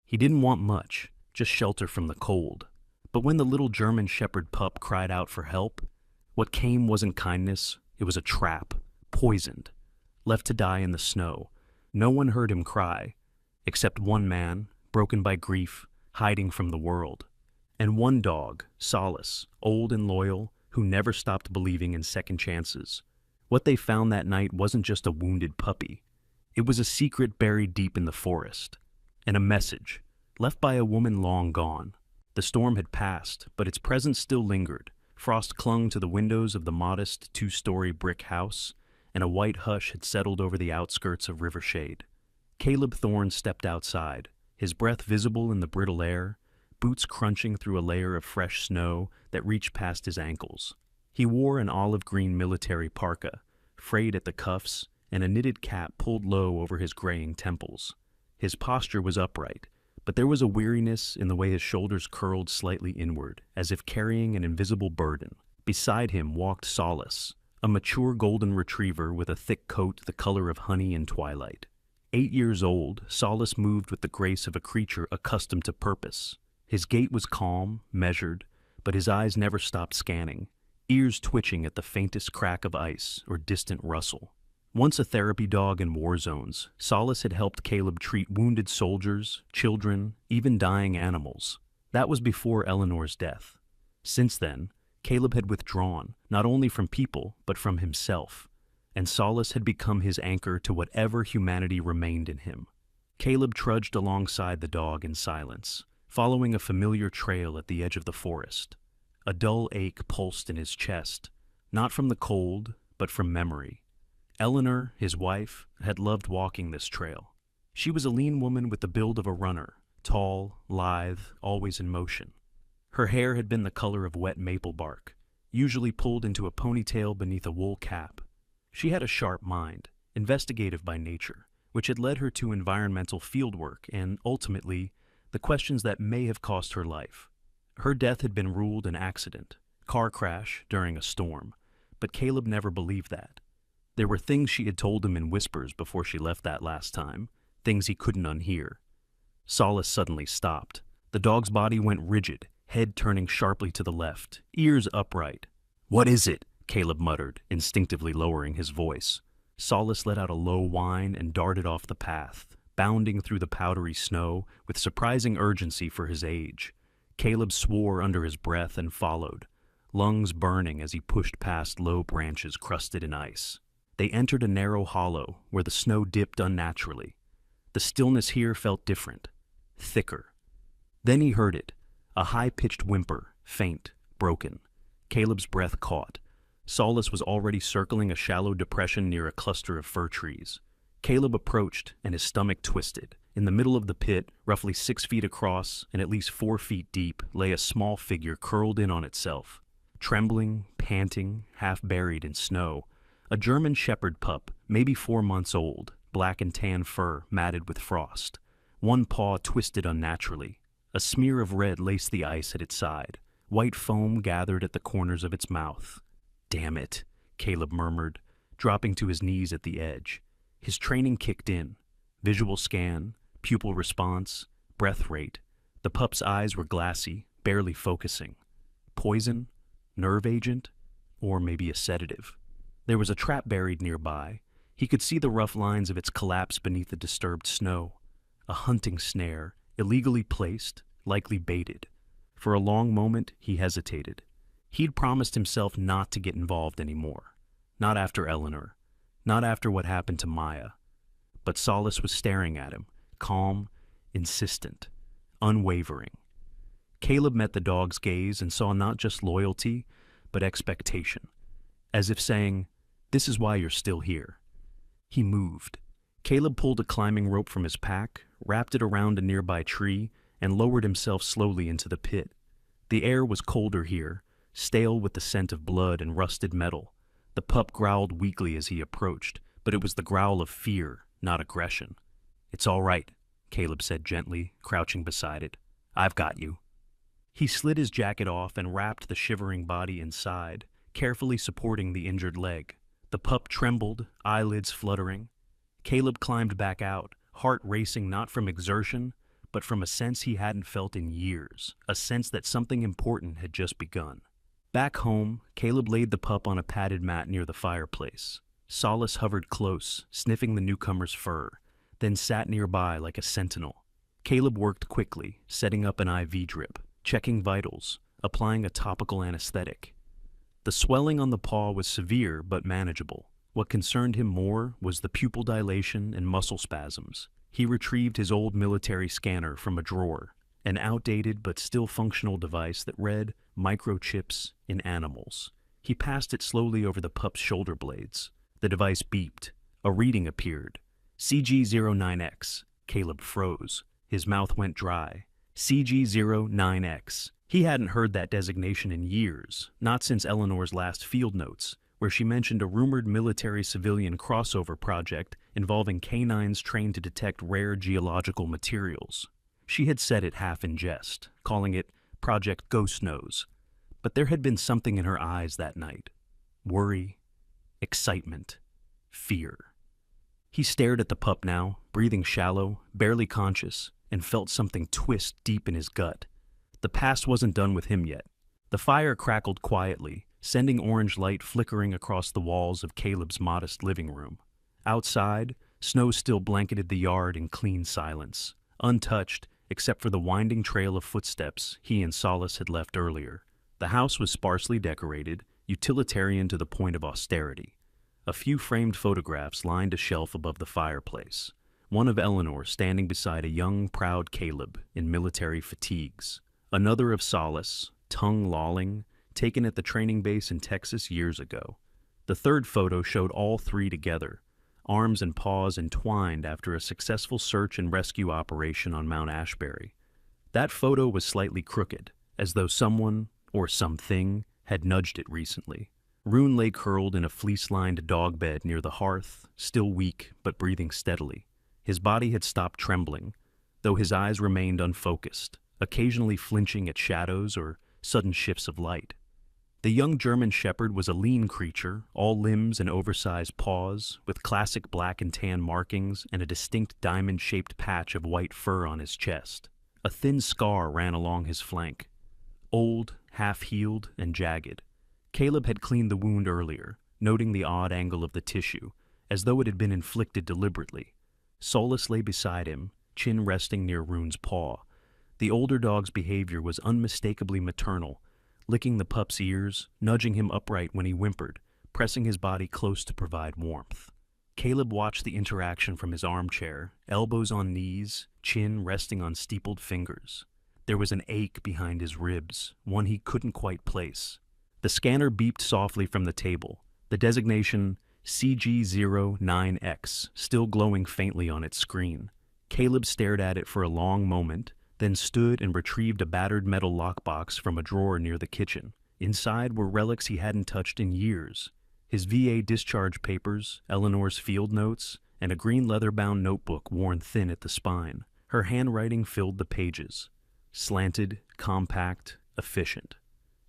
He didn't want much, just shelter from the cold. But when the little German shepherd pup cried out for help, what came wasn't kindness, it was a trap, poisoned, left to die in the snow. No one heard him cry, except one man, broken by grief, hiding from the world. And one dog, Solace, old and loyal, who never stopped believing in second chances. What they found that night wasn't just a wounded puppy. It was a secret buried deep in the forest, and a message, left by a woman long gone. The storm had passed, but its presence still lingered. Frost clung to the windows of the modest two-story brick house, and a white hush had settled over the outskirts of Rivershade. Caleb Thorne stepped outside, his breath visible in the brittle air, boots crunching through a layer of fresh snow that reached past his ankles. He wore an olive-green military parka, frayed at the cuffs, and a knitted cap pulled low over his graying temples. His posture was upright, but there was a weariness in the way his shoulders curled slightly inward, as if carrying an invisible burden. Beside him walked Solace, a mature golden retriever with a thick coat the color of honey in twilight. 8 years old, Solace moved with the grace of a creature accustomed to purpose. His gait was calm, measured, but his eyes never stopped scanning, ears twitching at the faintest crack of ice or distant rustle. Once a therapy dog in war zones, Solace had helped Caleb treat wounded soldiers, children, even dying animals. That was before Eleanor's death. Since then, Caleb had withdrawn, not only from people, but from himself, and Solace had become his anchor to whatever humanity remained in him. Caleb trudged alongside the dog in silence, following a familiar trail at the edge of the forest. A dull ache pulsed in his chest, not from the cold, but from memory. Eleanor, his wife, had loved walking this trail. She was a lean woman with the build of a runner, tall, lithe, always in motion. Her hair had been the color of wet maple bark, usually pulled into a ponytail beneath a wool cap. She had a sharp mind, investigative by nature, which had led her to environmental fieldwork and, ultimately, the questions that may have cost her life. Her death had been ruled an accident, car crash during a storm, but Caleb never believed that. There were things she had told him in whispers before she left that last time, things he couldn't unhear. Solace suddenly stopped. The dog's body went rigid, head turning sharply to the left, ears upright. "What is it?" Caleb muttered, instinctively lowering his voice. Solace let out a low whine and darted off the path, bounding through the powdery snow with surprising urgency for his age. Caleb swore under his breath and followed, lungs burning as he pushed past low branches crusted in ice. They entered a narrow hollow where the snow dipped unnaturally. The stillness here felt different, thicker. Then he heard it, a high-pitched whimper, faint, broken. Caleb's breath caught. Solace was already circling a shallow depression near a cluster of fir trees. Caleb approached, and his stomach twisted. In the middle of the pit, roughly 6 feet across and at least 4 feet deep, lay a small figure curled in on itself. Trembling, panting, half buried in snow, a German shepherd pup, maybe 4 months old, black and tan fur matted with frost. One paw twisted unnaturally. A smear of red laced the ice at its side. White foam gathered at the corners of its mouth. "Damn it," Caleb murmured, dropping to his knees at the edge. His training kicked in. Visual scan, pupil response, breath rate. The pup's eyes were glassy, barely focusing. Poison? Nerve agent? Or maybe a sedative. There was a trap buried nearby. He could see the rough lines of its collapse beneath the disturbed snow. A hunting snare, illegally placed, likely baited. For a long moment, he hesitated. He'd promised himself not to get involved anymore. Not after Eleanor. Not after what happened to Maya. But Solace was staring at him, calm, insistent, unwavering. Caleb met the dog's gaze and saw not just loyalty, but expectation. As if saying, "This is why you're still here." He moved. Caleb pulled a climbing rope from his pack, wrapped it around a nearby tree, and lowered himself slowly into the pit. The air was colder here, stale with the scent of blood and rusted metal. The pup growled weakly as he approached, but it was the growl of fear, not aggression. "It's all right," Caleb said gently, crouching beside it. "I've got you." He slid his jacket off and wrapped the shivering body inside, carefully supporting the injured leg. The pup trembled, eyelids fluttering. Caleb climbed back out, heart racing not from exertion, but but from a sense he hadn't felt in years, a sense that something important had just begun. Back home, Caleb laid the pup on a padded mat near the fireplace. Solace hovered close, sniffing the newcomer's fur, then sat nearby like a sentinel. Caleb worked quickly, setting up an IV drip, checking vitals, applying a topical anesthetic. The swelling on the paw was severe but manageable. What concerned him more was the pupil dilation and muscle spasms. He retrieved his old military scanner from a drawer, an outdated but still functional device that read microchips in animals. He passed it slowly over the pup's shoulder blades. The device beeped. A reading appeared. CG09X. Caleb froze. His mouth went dry. CG09X. He hadn't heard that designation in years, not since Eleanor's last field notes, where she mentioned a rumored military-civilian crossover project involving canines trained to detect rare geological materials. She had said it half in jest, calling it Project Ghost Nose, but there had been something in her eyes that night. Worry, excitement, fear. He stared at the pup now, breathing shallow, barely conscious, and felt something twist deep in his gut. The past wasn't done with him yet. The fire crackled quietly, sending orange light flickering across the walls of Caleb's modest living room. Outside, snow still blanketed the yard in clean silence, untouched except for the winding trail of footsteps he and Solace had left earlier. The house was sparsely decorated, utilitarian to the point of austerity. A few framed photographs lined a shelf above the fireplace, one of Eleanor standing beside a young, proud Caleb in military fatigues, another of Solace, tongue lolling, taken at the training base in Texas years ago. The third photo showed all three together, arms and paws entwined after a successful search and rescue operation on Mount Ashbury. That photo was slightly crooked, as though someone, or something, had nudged it recently. Rune lay curled in a fleece-lined dog bed near the hearth, still weak but breathing steadily. His body had stopped trembling, though his eyes remained unfocused, occasionally flinching at shadows or sudden shifts of light. The young German shepherd was a lean creature, all limbs and oversized paws, with classic black and tan markings and a distinct diamond-shaped patch of white fur on his chest. A thin scar ran along his flank, old, half-healed, and jagged. Caleb had cleaned the wound earlier, noting the odd angle of the tissue, as though it had been inflicted deliberately. Solace lay beside him, chin resting near Rune's paw. The older dog's behavior was unmistakably maternal, licking the pup's ears, nudging him upright when he whimpered, pressing his body close to provide warmth. Caleb watched the interaction from his armchair, elbows on knees, chin resting on steepled fingers. There was an ache behind his ribs, one he couldn't quite place. The scanner beeped softly from the table, the designation CG09X still glowing faintly on its screen. Caleb stared at it for a long moment, then stood and retrieved a battered metal lockbox from a drawer near the kitchen. Inside were relics he hadn't touched in years. His VA discharge papers, Eleanor's field notes, and a green leather-bound notebook worn thin at the spine. Her handwriting filled the pages. Slanted, compact, efficient.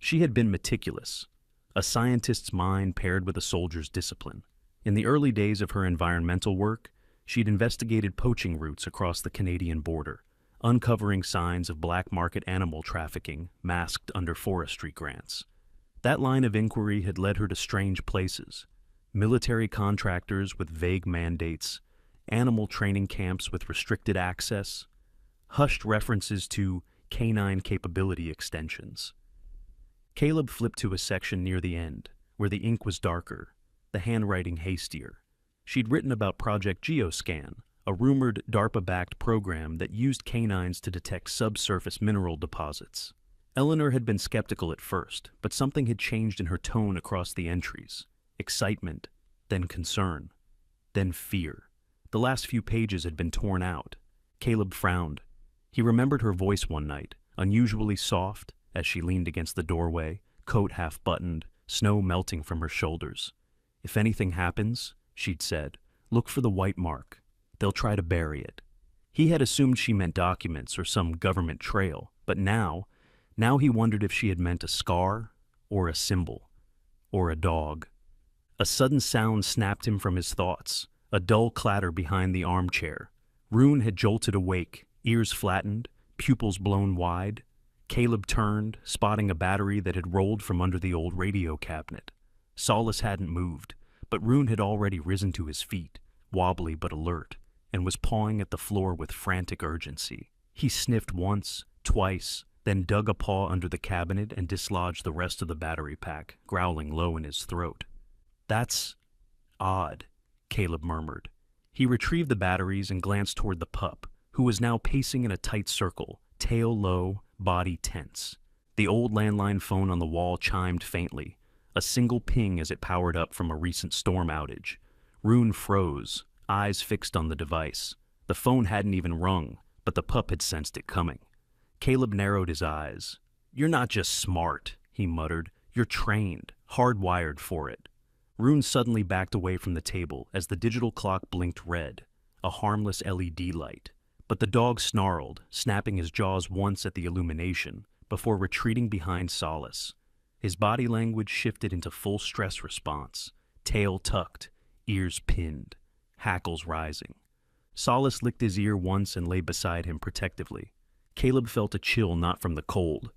She had been meticulous, a scientist's mind paired with a soldier's discipline. In the early days of her environmental work, she'd investigated poaching routes across the Canadian border, uncovering signs of black market animal trafficking masked under forestry grants. That line of inquiry had led her to strange places: military contractors with vague mandates, animal training camps with restricted access, hushed references to canine capability extensions. Caleb flipped to a section near the end, where the ink was darker, the handwriting hastier. She'd written about Project Geoscan, a rumored DARPA-backed program that used canines to detect subsurface mineral deposits. Eleanor had been skeptical at first, but something had changed in her tone across the entries. Excitement, then concern, then fear. The last few pages had been torn out. Caleb frowned. He remembered her voice one night, unusually soft, as she leaned against the doorway, coat half buttoned, snow melting from her shoulders. "If anything happens," she'd said, "look for the white mark. They'll try to bury it." He had assumed she meant documents or some government trail, but now he wondered if she had meant a scar, or a symbol, or a dog. A sudden sound snapped him from his thoughts, a dull clatter behind the armchair. Rune had jolted awake, Ears flattened, pupils blown wide. Caleb turned, spotting a battery that had rolled from under the old radio cabinet. Solace hadn't moved, but Rune had already risen to his feet, wobbly but alert, and was pawing at the floor with frantic urgency. He sniffed once, twice, then dug a paw under the cabinet and dislodged the rest of the battery pack, growling low in his throat. "That's odd," Caleb murmured. He retrieved the batteries and glanced toward the pup, who was now pacing in a tight circle, tail low, body tense. The old landline phone on the wall chimed faintly, a single ping as it powered up from a recent storm outage. Rune froze, eyes fixed on the device. The phone hadn't even rung, but the pup had sensed it coming. Caleb narrowed his eyes. "You're not just smart," he muttered. "You're trained, hardwired for it." Rune suddenly backed away from the table as the digital clock blinked red, a harmless LED light. But the dog snarled, snapping his jaws once at the illumination, before retreating behind Solace. His body language shifted into full stress response, tail tucked, ears pinned, hackles rising. Solace licked his ear once and lay beside him protectively. Caleb felt a chill not from the cold.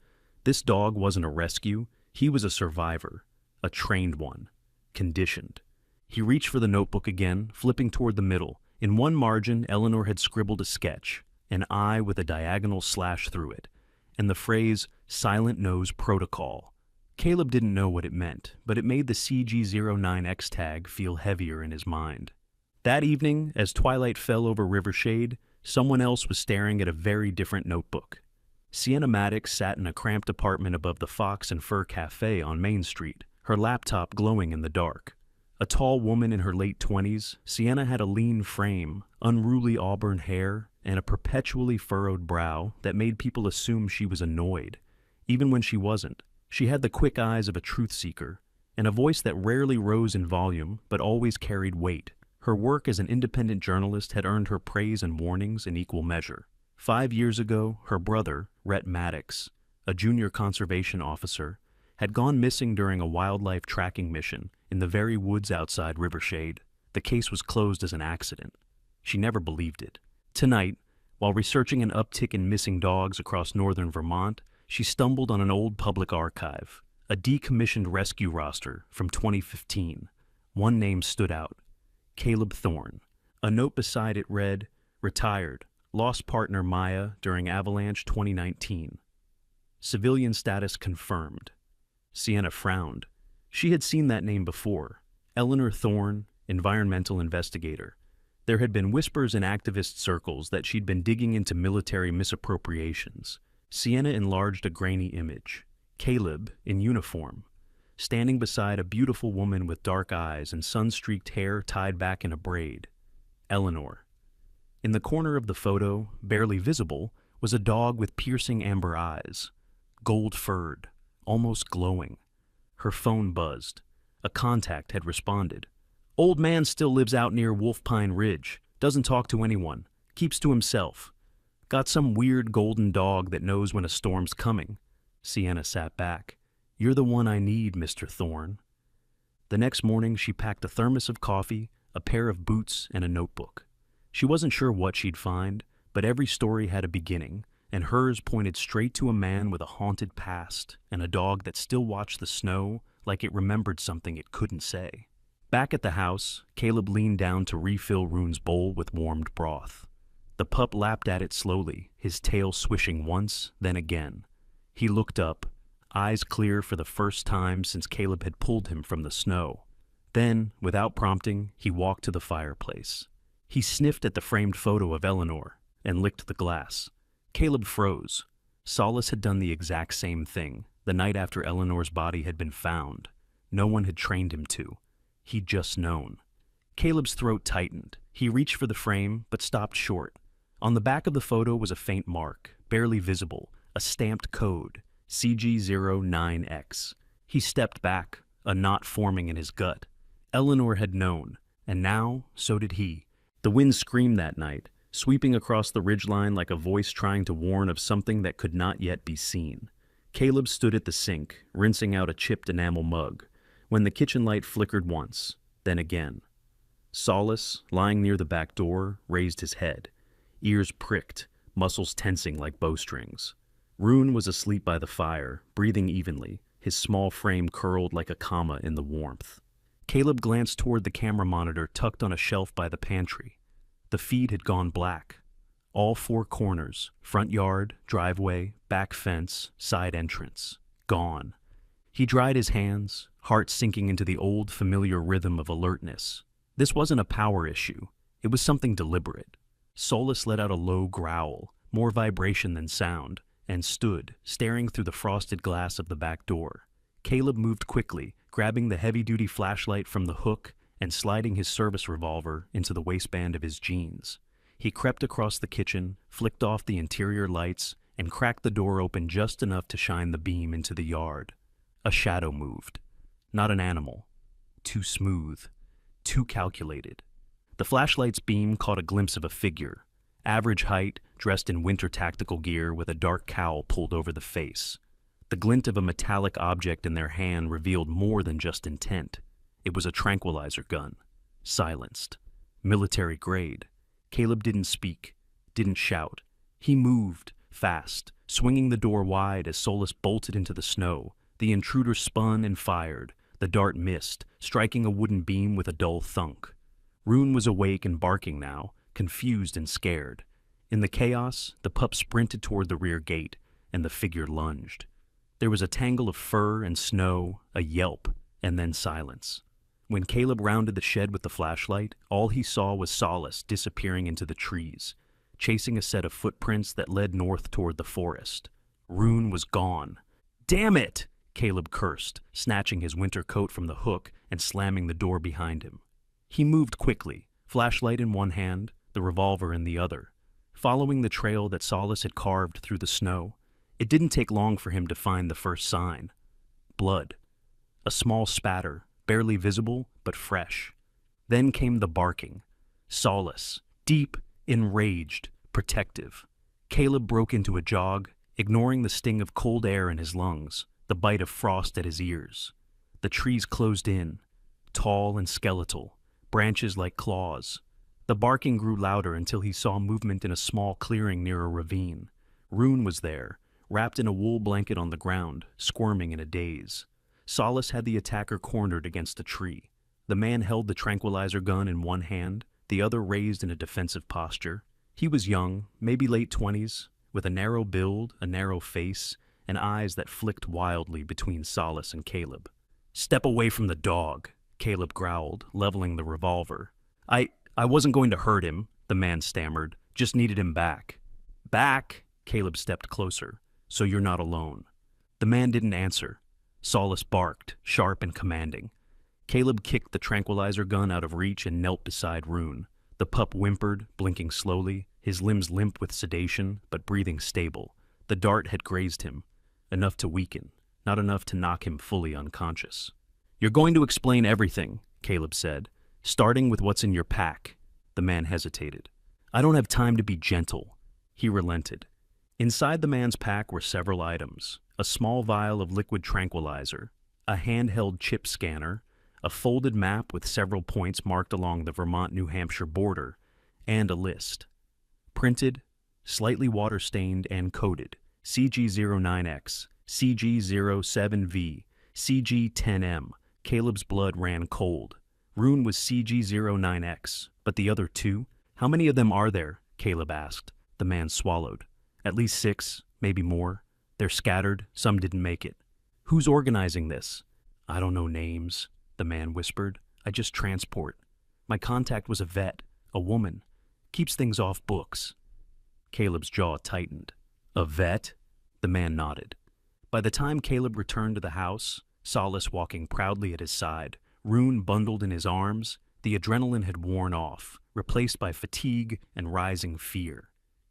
This dog wasn't a rescue, he was a survivor, a trained one, conditioned. He reached for the notebook again, flipping toward the middle. In one margin, Eleanor had scribbled a sketch, an eye with a diagonal slash through it, and the phrase, "Silent Nose Protocol." Caleb didn't know what it meant, but it made the CG09X tag feel heavier in his mind. That evening, as twilight fell over Rivershade, someone else was staring at a very different notebook. Sienna Maddox sat in a cramped apartment above the Fox and Fur Cafe on Main Street, her laptop glowing in the dark. A tall woman in her late 20s, Sienna had a lean frame, unruly auburn hair, and a perpetually furrowed brow that made people assume she was annoyed, even when she wasn't. She had the quick eyes of a truth seeker, and a voice that rarely rose in volume but always carried weight. Her work as an independent journalist had earned her praise and warnings in equal measure. 5 years ago, her brother, Rhett Maddox, a junior conservation officer, had gone missing during a wildlife tracking mission in the very woods outside Rivershade. The case was closed as an accident. She never believed it. Tonight, while researching an uptick in missing dogs across northern Vermont, she stumbled on an old public archive, a decommissioned rescue roster from 2015. One name stood out: Caleb Thorne. A note beside it read, "Retired, lost partner Maya during avalanche 2019. Civilian status confirmed." Sienna frowned. She had seen that name before. Eleanor Thorne, environmental investigator. There had been whispers in activist circles that she'd been digging into military misappropriations. Sienna enlarged a grainy image. Caleb, in uniform, standing beside a beautiful woman with dark eyes and sun-streaked hair tied back in a braid. Eleanor. In the corner of the photo, barely visible, was a dog with piercing amber eyes, gold-furred, almost glowing. Her phone buzzed. A contact had responded. "Old man still lives out near Wolf Pine Ridge. Doesn't talk to anyone. Keeps to himself. Got some weird golden dog that knows when a storm's coming." Sienna sat back. "You're the one I need, Mr. Thorne." The next morning, she packed a thermos of coffee, a pair of boots, and a notebook. She wasn't sure what she'd find, but every story had a beginning, and hers pointed straight to a man with a haunted past and a dog that still watched the snow like it remembered something it couldn't say. Back at the house, Caleb leaned down to refill Rune's bowl with warmed broth. The pup lapped at it slowly, his tail swishing once, then again. He looked up, eyes clear for the first time since Caleb had pulled him from the snow. Then, without prompting, he walked to the fireplace. He sniffed at the framed photo of Eleanor and licked the glass. Caleb froze. Solace had done the exact same thing, the night after Eleanor's body had been found. No one had trained him to. He'd just known. Caleb's throat tightened. He reached for the frame, but stopped short. On the back of the photo was a faint mark, barely visible, a stamped code, CG09X. He stepped back, a knot forming in his gut. Eleanor had known, and now, so did he. The wind screamed that night, sweeping across the ridgeline like a voice trying to warn of something that could not yet be seen. Caleb stood at the sink, rinsing out a chipped enamel mug, when the kitchen light flickered once, then again. Solace, lying near the back door, raised his head. Ears pricked, muscles tensing like bowstrings. Rune was asleep by the fire, breathing evenly, his small frame curled like a comma in the warmth. Caleb glanced toward the camera monitor tucked on a shelf by the pantry. The feed had gone black. All four corners, front yard, driveway, back fence, side entrance, gone. He dried his hands, heart sinking into the old familiar rhythm of alertness. This wasn't a power issue. It was something deliberate. Solus let out a low growl, more vibration than sound, and stood, staring through the frosted glass of the back door. Caleb moved quickly, grabbing the heavy-duty flashlight from the hook and sliding his service revolver into the waistband of his jeans. He crept across the kitchen, flicked off the interior lights, and cracked the door open just enough to shine the beam into the yard. A shadow moved. Not an animal. Too smooth. Too calculated. The flashlight's beam caught a glimpse of a figure. Average height, dressed in winter tactical gear with a dark cowl pulled over the face. The glint of a metallic object in their hand revealed more than just intent. It was a tranquilizer gun. Silenced. Military grade. Caleb didn't speak, didn't shout. He moved, fast, swinging the door wide as Solus bolted into the snow. The intruder spun and fired. The dart missed, striking a wooden beam with a dull thunk. Rune was awake and barking now, confused and scared. In the chaos, the pup sprinted toward the rear gate, and the figure lunged. There was a tangle of fur and snow, a yelp, and then silence. When Caleb rounded the shed with the flashlight, all he saw was Solus disappearing into the trees, chasing a set of footprints that led north toward the forest. Rune was gone. "Damn it!" Caleb cursed, snatching his winter coat from the hook and slamming the door behind him. He moved quickly, flashlight in one hand, the revolver in the other, following the trail that Solus had carved through the snow. It didn't take long for him to find the first sign. Blood. A small spatter, barely visible, but fresh. Then came the barking. Solus, deep, enraged, protective. Caleb broke into a jog, ignoring the sting of cold air in his lungs, the bite of frost at his ears. The trees closed in, tall and skeletal, branches like claws. The barking grew louder until he saw movement in a small clearing near a ravine. Rune was there, wrapped in a wool blanket on the ground, squirming in a daze. Solus had the attacker cornered against a tree. The man held the tranquilizer gun in one hand, the other raised in a defensive posture. He was young, maybe late 20s, with a narrow build, a narrow face, and eyes that flicked wildly between Solus and Caleb. "Step away from the dog," Caleb growled, leveling the revolver. I wasn't going to hurt him," the man stammered. "Just needed him back." "Back?" Caleb stepped closer. "So you're not alone." The man didn't answer. Solus barked, sharp and commanding. Caleb kicked the tranquilizer gun out of reach and knelt beside Rune. The pup whimpered, blinking slowly, his limbs limp with sedation, but breathing stable. The dart had grazed him. Enough to weaken, not enough to knock him fully unconscious. "You're going to explain everything," Caleb said, "starting with what's in your pack." The man hesitated. "I don't have time to be gentle." He relented. Inside the man's pack were several items: a small vial of liquid tranquilizer, a handheld chip scanner, a folded map with several points marked along the Vermont-New Hampshire border, and a list. Printed, slightly water-stained and coded: CG09X, CG07V, CG10M. Caleb's blood ran cold. Rune was CG09X, but the other two? "How many of them are there?" Caleb asked. The man swallowed. "At least 6, maybe more. They're scattered, some didn't make it." "Who's organizing this?" "I don't know names," the man whispered. "I just transport. My contact was a vet, a woman. Keeps things off books." Caleb's jaw tightened. "A vet?" The man nodded. By the time Caleb returned to the house, Solus walking proudly at his side, Rune bundled in his arms, the adrenaline had worn off, replaced by fatigue and rising fear.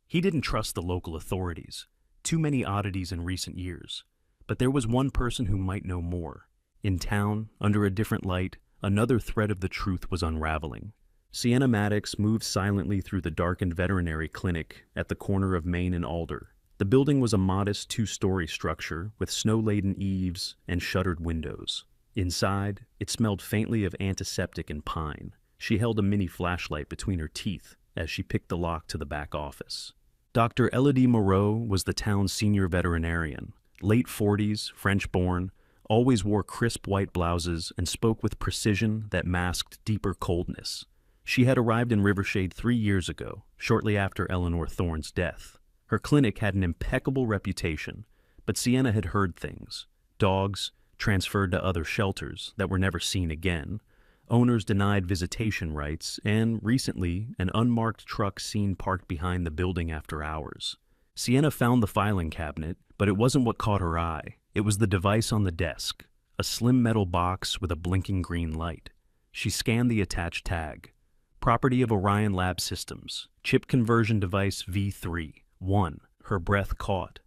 He didn't trust the local authorities. Too many oddities in recent years. But there was one person who might know more. In town, under a different light, another thread of the truth was unraveling. Sienna Maddox moved silently through the darkened veterinary clinic at the corner of Main and Alder. The building was a modest 2-story structure with snow-laden eaves and shuttered windows. Inside, it smelled faintly of antiseptic and pine. She held a mini flashlight between her teeth as she picked the lock to the back office. Dr. Elodie Moreau was the town's senior veterinarian. Late 40s, French-born, always wore crisp white blouses and spoke with precision that masked deeper coldness. She had arrived in Rivershade 3 years ago, shortly after Eleanor Thorne's death. Her clinic had an impeccable reputation, but Sienna had heard things. Dogs transferred to other shelters that were never seen again. Owners denied visitation rights, and recently, an unmarked truck seen parked behind the building after hours. Sienna found the filing cabinet, but it wasn't what caught her eye. It was the device on the desk, a slim metal box with a blinking green light. She scanned the attached tag. Property of Orion Lab Systems, chip conversion device V3, 1, her breath caught.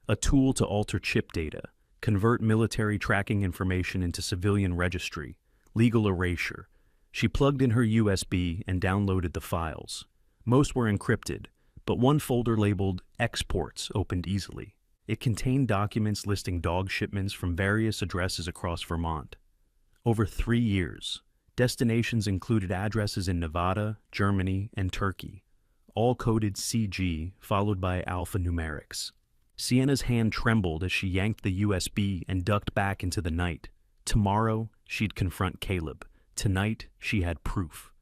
A tool to alter chip data, convert military tracking information into civilian registry, legal erasure. She plugged in her USB and downloaded the files. Most were encrypted, but one folder labeled Exports opened easily. It contained documents listing dog shipments from various addresses across Vermont. Over 3 years, destinations included addresses in Nevada, Germany, and Turkey, all coded CG followed by alphanumerics. Sienna's hand trembled as she yanked the USB and ducked back into the night. Tomorrow, she'd confront Caleb. Tonight, she had proof.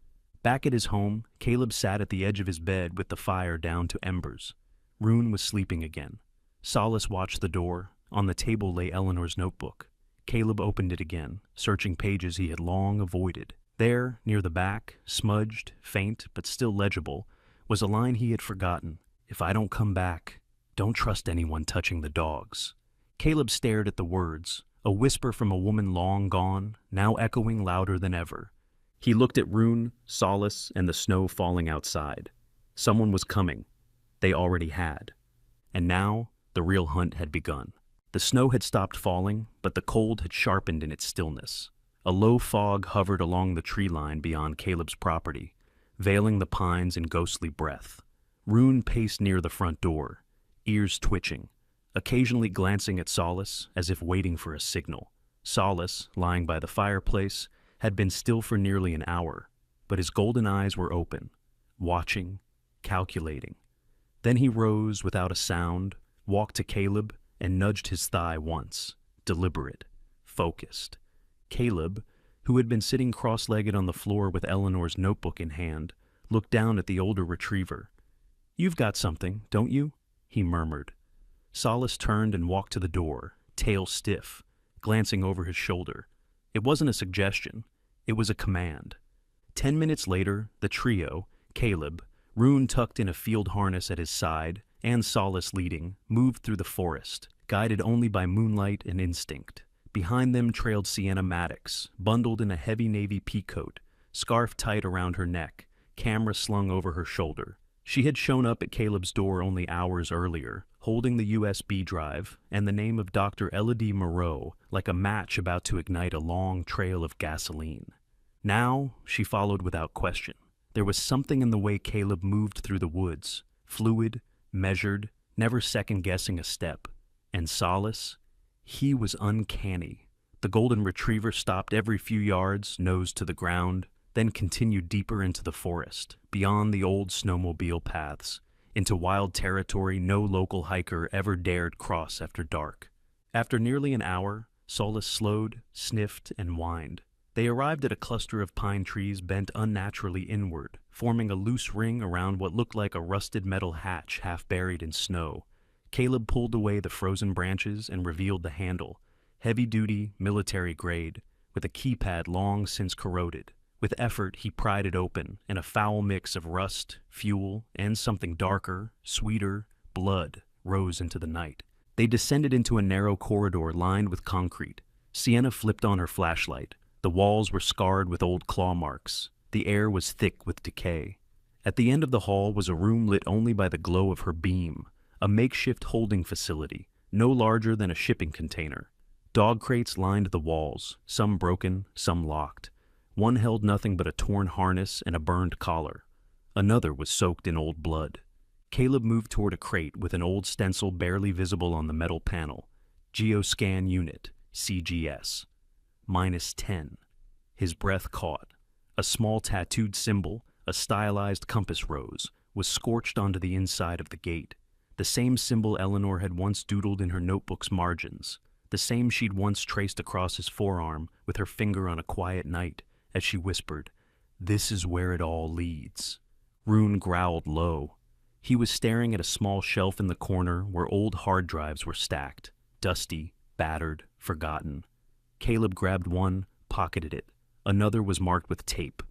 Back at his home, Caleb sat at the edge of his bed with the fire down to embers. Rune was sleeping again. Solace watched the door. On the table lay Eleanor's notebook. Caleb opened it again, searching pages he had long avoided. There, near the back, smudged, faint, but still legible, was a line he had forgotten. "If I don't come back, don't trust anyone touching the dogs." Caleb stared at the words, a whisper from a woman long gone, now echoing louder than ever. He looked at Rune, Solace, and the snow falling outside. Someone was coming. They already had. And now, the real hunt had begun. The snow had stopped falling, but the cold had sharpened in its stillness. A low fog hovered along the tree line beyond Caleb's property, veiling the pines in ghostly breath. Rune paced near the front door, ears twitching, occasionally glancing at Solace as if waiting for a signal. Solace, lying by the fireplace, had been still for nearly an hour, but his golden eyes were open, watching, calculating. Then he rose without a sound, walked to Caleb, and nudged his thigh once, deliberate, focused. Caleb, who had been sitting cross-legged on the floor with Eleanor's notebook in hand, looked down at the older retriever. "You've got something, don't you?" he murmured. Solace turned and walked to the door, tail stiff, glancing over his shoulder. It wasn't a suggestion. It was a command. 10 minutes later, the trio, Caleb, Rune tucked in a field harness at his side, and Solace leading, moved through the forest, guided only by moonlight and instinct. Behind them trailed Sienna Maddox, bundled in a heavy navy peacoat, scarf tight around her neck, camera slung over her shoulder. She had shown up at Caleb's door only hours earlier, holding the USB drive and the name of Dr. Elodie Moreau like a match about to ignite a long trail of gasoline. Now, she followed without question. There was something in the way Caleb moved through the woods, fluid, measured, never second-guessing a step. And Solace? He was uncanny. The golden retriever stopped every few yards, nose to the ground, then continued deeper into the forest, beyond the old snowmobile paths, into wild territory no local hiker ever dared cross after dark. After nearly an hour, Solace slowed, sniffed, and whined. They arrived at a cluster of pine trees bent unnaturally inward, forming a loose ring around what looked like a rusted metal hatch half buried in snow. Caleb pulled away the frozen branches and revealed the handle, heavy-duty, military-grade, with a keypad long since corroded. With effort, he pried it open, and a foul mix of rust, fuel, and something darker, sweeter, blood, rose into the night. They descended into a narrow corridor lined with concrete. Sienna flipped on her flashlight. The walls were scarred with old claw marks. The air was thick with decay. At the end of the hall was a room lit only by the glow of her beam, a makeshift holding facility, no larger than a shipping container. Dog crates lined the walls, some broken, some locked. One held nothing but a torn harness and a burned collar. Another was soaked in old blood. Caleb moved toward a crate with an old stencil barely visible on the metal panel. Geoscan Unit, CGS. -10. His breath caught. A small tattooed symbol, a stylized compass rose, was scorched onto the inside of the gate, the same symbol Eleanor had once doodled in her notebook's margins, the same she'd once traced across his forearm with her finger on a quiet night as she whispered, "This is where it all leads." Rune growled low. He was staring at a small shelf in the corner where old hard drives were stacked, dusty, battered, forgotten. Caleb grabbed one, pocketed it. Another was marked with tape.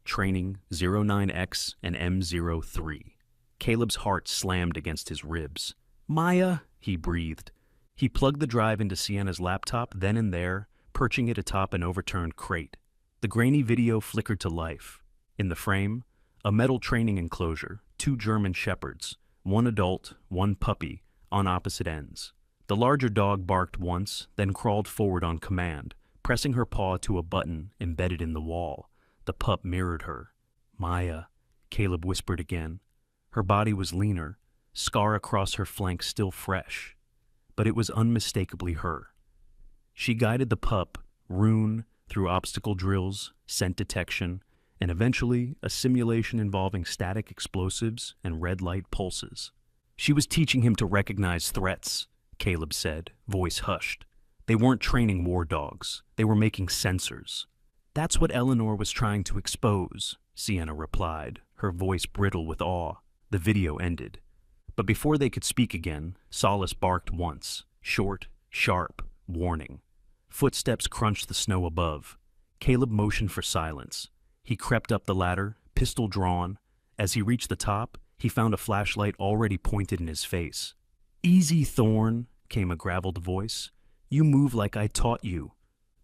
Training 09X and M03. Caleb's heart slammed against his ribs. "Maya," he breathed. He plugged the drive into Sienna's laptop then and there, perching it atop an overturned crate. The grainy video flickered to life. In the frame, a metal training enclosure, 2 German shepherds, 1 adult, 1 puppy, on opposite ends. The larger dog barked once, then crawled forward on command, pressing her paw to a button embedded in the wall. The pup mirrored her. "Maya," Caleb whispered again. Her body was leaner, scar across her flank still fresh, but it was unmistakably her. She guided the pup, Rune, through obstacle drills, scent detection, and eventually a simulation involving static explosives and red light pulses. She was teaching him to recognize threats, Caleb said, voice hushed. They weren't training war dogs. They were making sensors. "That's what Eleanor was trying to expose," Sienna replied, her voice brittle with awe. The video ended. But before they could speak again, Solace barked once, short, sharp, warning. Footsteps crunched the snow above. Caleb motioned for silence. He crept up the ladder, pistol drawn. As he reached the top, he found a flashlight already pointed in his face. "Easy, Thorn," came a graveled voice. "You move like I taught you."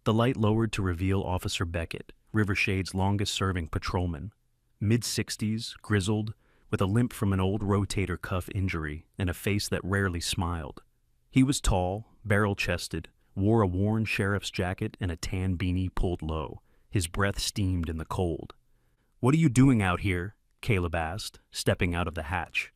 The light lowered to reveal Officer Beckett, Rivershade's longest-serving patrolman. Mid-60s, grizzled, with a limp from an old rotator cuff injury and a face that rarely smiled. He was tall, barrel-chested, wore a worn sheriff's jacket and a tan beanie pulled low. His breath steamed in the cold. "What are you doing out here?" Caleb asked, stepping out of the hatch.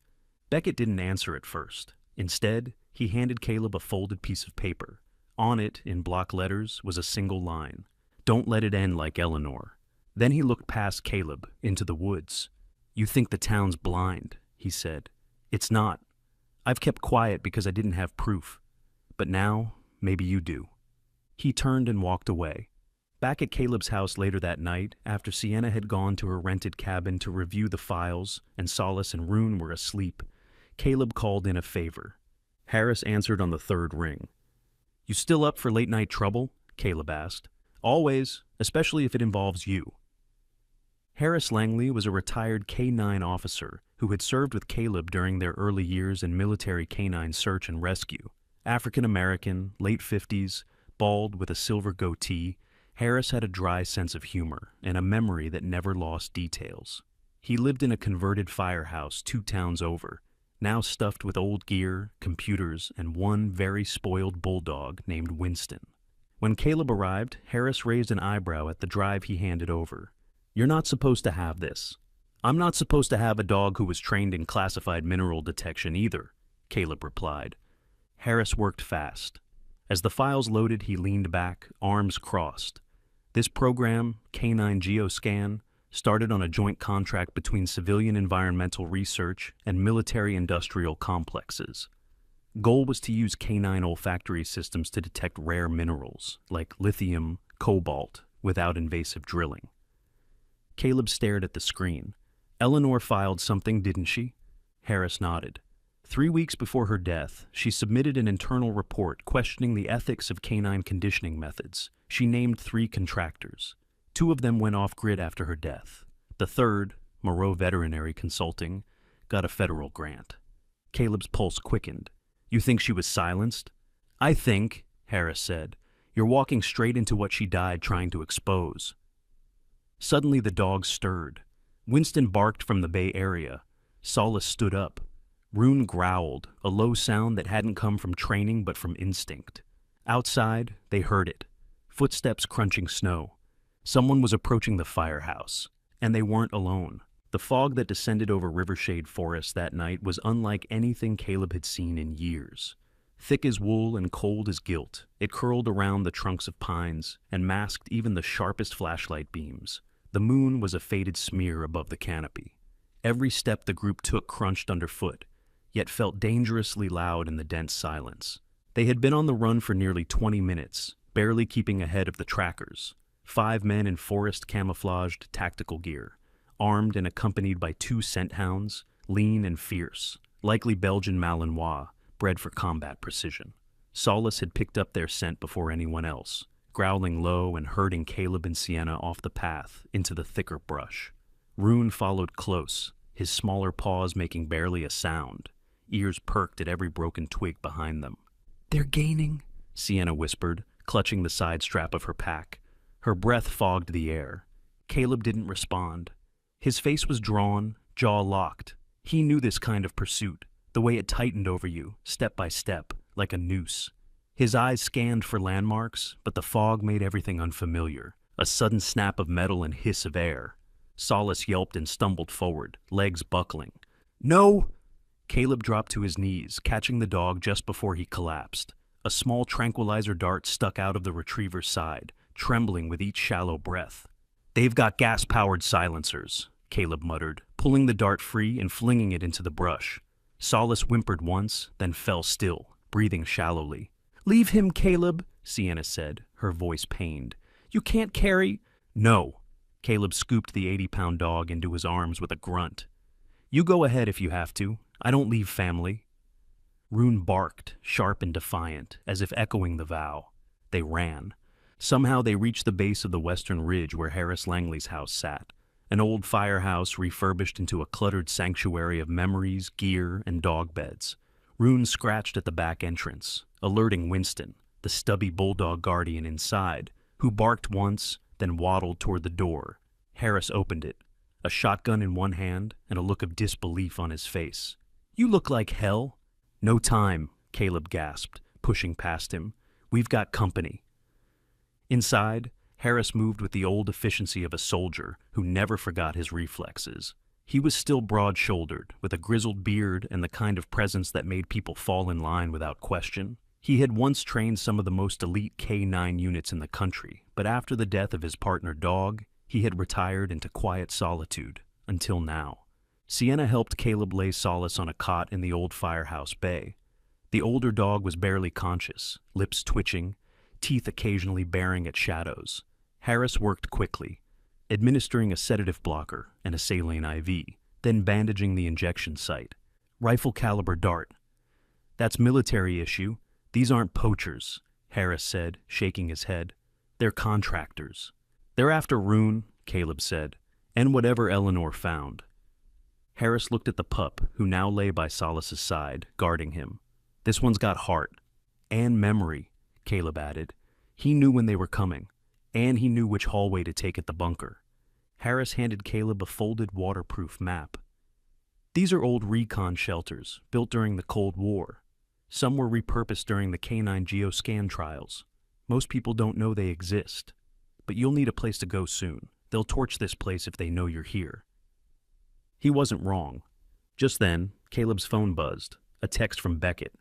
Beckett didn't answer at first. Instead, he handed Caleb a folded piece of paper. On it, in block letters, was a single line. "Don't let it end like Eleanor." Then he looked past Caleb, into the woods. "You think the town's blind," he said. "It's not. I've kept quiet because I didn't have proof. But now, maybe you do." He turned and walked away. Back at Caleb's house later that night, after Sienna had gone to her rented cabin to review the files and Solace and Rune were asleep, Caleb called in a favor. Harris answered on the 3rd ring. "You still up for late-night trouble?" Caleb asked. "Always, especially if it involves you." Harris Langley was a retired K-9 officer who had served with Caleb during their early years in military canine search and rescue. African-American, late 50s, bald with a silver goatee, Harris had a dry sense of humor and a memory that never lost details. He lived in a converted firehouse 2 towns over, now stuffed with old gear, computers, and one very spoiled bulldog named Winston. When Caleb arrived, Harris raised an eyebrow at the drive he handed over. "You're not supposed to have this." "I'm not supposed to have a dog who was trained in classified mineral detection either," Caleb replied. Harris worked fast. As the files loaded, he leaned back, arms crossed. This program, K9 Geoscan, started on a joint contract between civilian environmental research and military-industrial complexes. Goal was to use K9 olfactory systems to detect rare minerals, like lithium, cobalt, without invasive drilling. Caleb stared at the screen. "Eleanor filed something, didn't she?" Harris nodded. 3 weeks before her death, she submitted an internal report questioning the ethics of canine conditioning methods. She named 3 contractors. 2 of them went off-grid after her death. The 3rd, Moreau Veterinary Consulting, got a federal grant. Caleb's pulse quickened. "You think she was silenced?" "I think," Harris said, "you're walking straight into what she died trying to expose." Suddenly the dog stirred. Winston barked from the Bay Area. Solace stood up. Rune growled, a low sound that hadn't come from training but from instinct. Outside, they heard it. Footsteps crunching snow. Someone was approaching the firehouse, and they weren't alone. The fog that descended over Rivershade Forest that night was unlike anything Caleb had seen in years. Thick as wool and cold as guilt, it curled around the trunks of pines and masked even the sharpest flashlight beams. The moon was a faded smear above the canopy. Every step the group took crunched underfoot, yet felt dangerously loud in the dense silence. They had been on the run for nearly 20 minutes, barely keeping ahead of the trackers. 5 men in forest camouflaged tactical gear, armed and accompanied by 2 scent hounds, lean and fierce, likely Belgian Malinois, bred for combat precision. Solace had picked up their scent before anyone else, growling low and herding Caleb and Sienna off the path into the thicker brush. Rune followed close, his smaller paws making barely a sound, ears perked at every broken twig behind them. "They're gaining," Sienna whispered, clutching the side strap of her pack. Her breath fogged the air. Caleb didn't respond. His face was drawn, jaw locked. He knew this kind of pursuit, the way it tightened over you, step by step, like a noose. His eyes scanned for landmarks, but the fog made everything unfamiliar. A sudden snap of metal and hiss of air. Solace yelped and stumbled forward, legs buckling. "No!" Caleb dropped to his knees, catching the dog just before he collapsed. A small tranquilizer dart stuck out of the retriever's side, trembling with each shallow breath. "They've got gas-powered silencers," Caleb muttered, pulling the dart free and flinging it into the brush. Solace whimpered once, then fell still, breathing shallowly. "Leave him, Caleb," Sienna said, her voice pained. "You can't carry—" "No." Caleb scooped the 80-pound dog into his arms with a grunt. "You go ahead if you have to. I don't leave family." Rune barked, sharp and defiant, as if echoing the vow. They ran. Somehow they reached the base of the western ridge where Harris Langley's house sat, an old firehouse refurbished into a cluttered sanctuary of memories, gear, and dog beds. Rune scratched at the back entrance, alerting Winston, the stubby bulldog guardian inside, who barked once, then waddled toward the door. Harris opened it, a shotgun in one hand and a look of disbelief on his face. "You look like hell." "No time," Caleb gasped, pushing past him. "We've got company." Inside, Harris moved with the old efficiency of a soldier who never forgot his reflexes. He was still broad-shouldered, with a grizzled beard and the kind of presence that made people fall in line without question. He had once trained some of the most elite K-9 units in the country, but after the death of his partner dog, he had retired into quiet solitude, until now. Sienna helped Caleb lay Solace on a cot in the old firehouse bay. The older dog was barely conscious, lips twitching, teeth occasionally baring at shadows. Harris worked quickly, administering a sedative blocker and a saline IV, then bandaging the injection site. "Rifle-caliber dart." "That's military issue. These aren't poachers," Harris said, shaking his head. "They're contractors." "They're after Rune," Caleb said, "and whatever Eleanor found." Harris looked at the pup, who now lay by Solace's side, guarding him. "This one's got heart. And memory," Caleb added. He knew when they were coming, and he knew which hallway to take at the bunker. Harris handed Caleb a folded waterproof map. "These are old recon shelters, built during the Cold War. Some were repurposed during the K-9 geoscan trials. Most people don't know they exist. But you'll need a place to go soon. They'll torch this place if they know you're here." He wasn't wrong. Just then, Caleb's phone buzzed, a text from Beckett.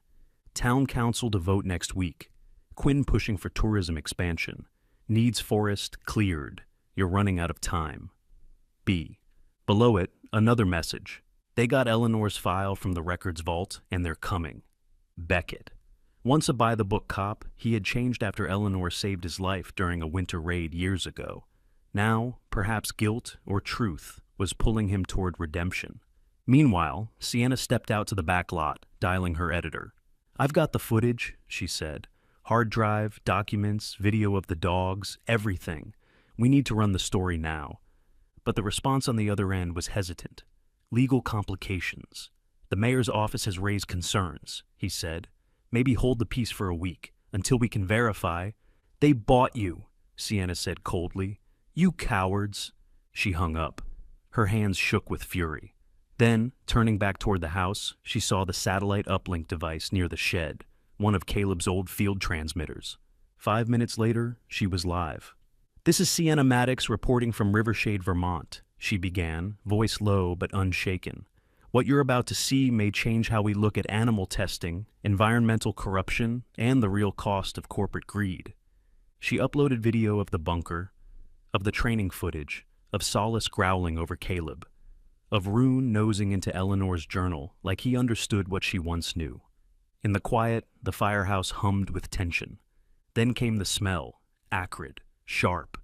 "Town council to vote next week. Quinn pushing for tourism expansion. Needs forest cleared. You're running out of time. B." Below it, another message. "They got Eleanor's file from the records vault, and they're coming. Beckett." Once a by-the-book cop, he had changed after Eleanor saved his life during a winter raid years ago. Now, perhaps guilt or truth was pulling him toward redemption. Meanwhile, Sienna stepped out to the back lot, dialing her editor. "I've got the footage," she said. "Hard drive, documents, video of the dogs, everything. We need to run the story now." But the response on the other end was hesitant. "Legal complications. The mayor's office has raised concerns," he said. "Maybe hold the piece for a week, until we can verify." "They bought you," Sienna said coldly. "You cowards." She hung up. Her hands shook with fury. Then, turning back toward the house, she saw the satellite uplink device near the shed, one of Caleb's old field transmitters. 5 minutes later, she was live. "This is Sienna Maddox reporting from Rivershade, Vermont," she began, voice low but unshaken. "What you're about to see may change how we look at animal testing, environmental corruption, and the real cost of corporate greed." She uploaded video of the bunker, of the training footage, of Solace growling over Caleb. of Rune nosing into Eleanor's journal like he understood what she once knew. In the quiet, the firehouse hummed with tension. Then came the smell, acrid, sharp.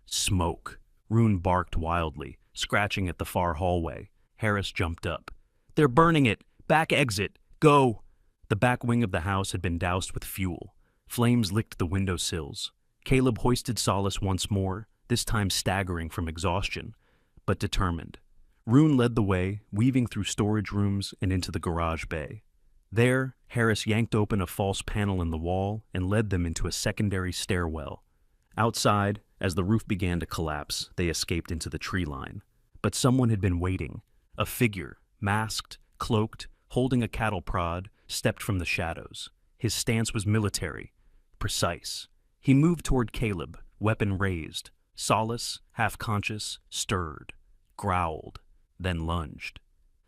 Smoke. Rune barked wildly, scratching at the far hallway. Harris jumped up. "They're burning it! Back exit! Go!" The back wing of the house had been doused with fuel. Flames licked the windowsills. Caleb hoisted Solace once more, this time staggering from exhaustion, but determined. Rune led the way, weaving through storage rooms and into the garage bay. There, Harris yanked open a false panel in the wall and led them into a secondary stairwell. Outside, as the roof began to collapse, they escaped into the tree line. But someone had been waiting. A figure, masked, cloaked, holding a cattle prod, stepped from the shadows. His stance was military, precise. He moved toward Caleb, weapon raised. Solace, half-conscious, stirred, growled, then lunged.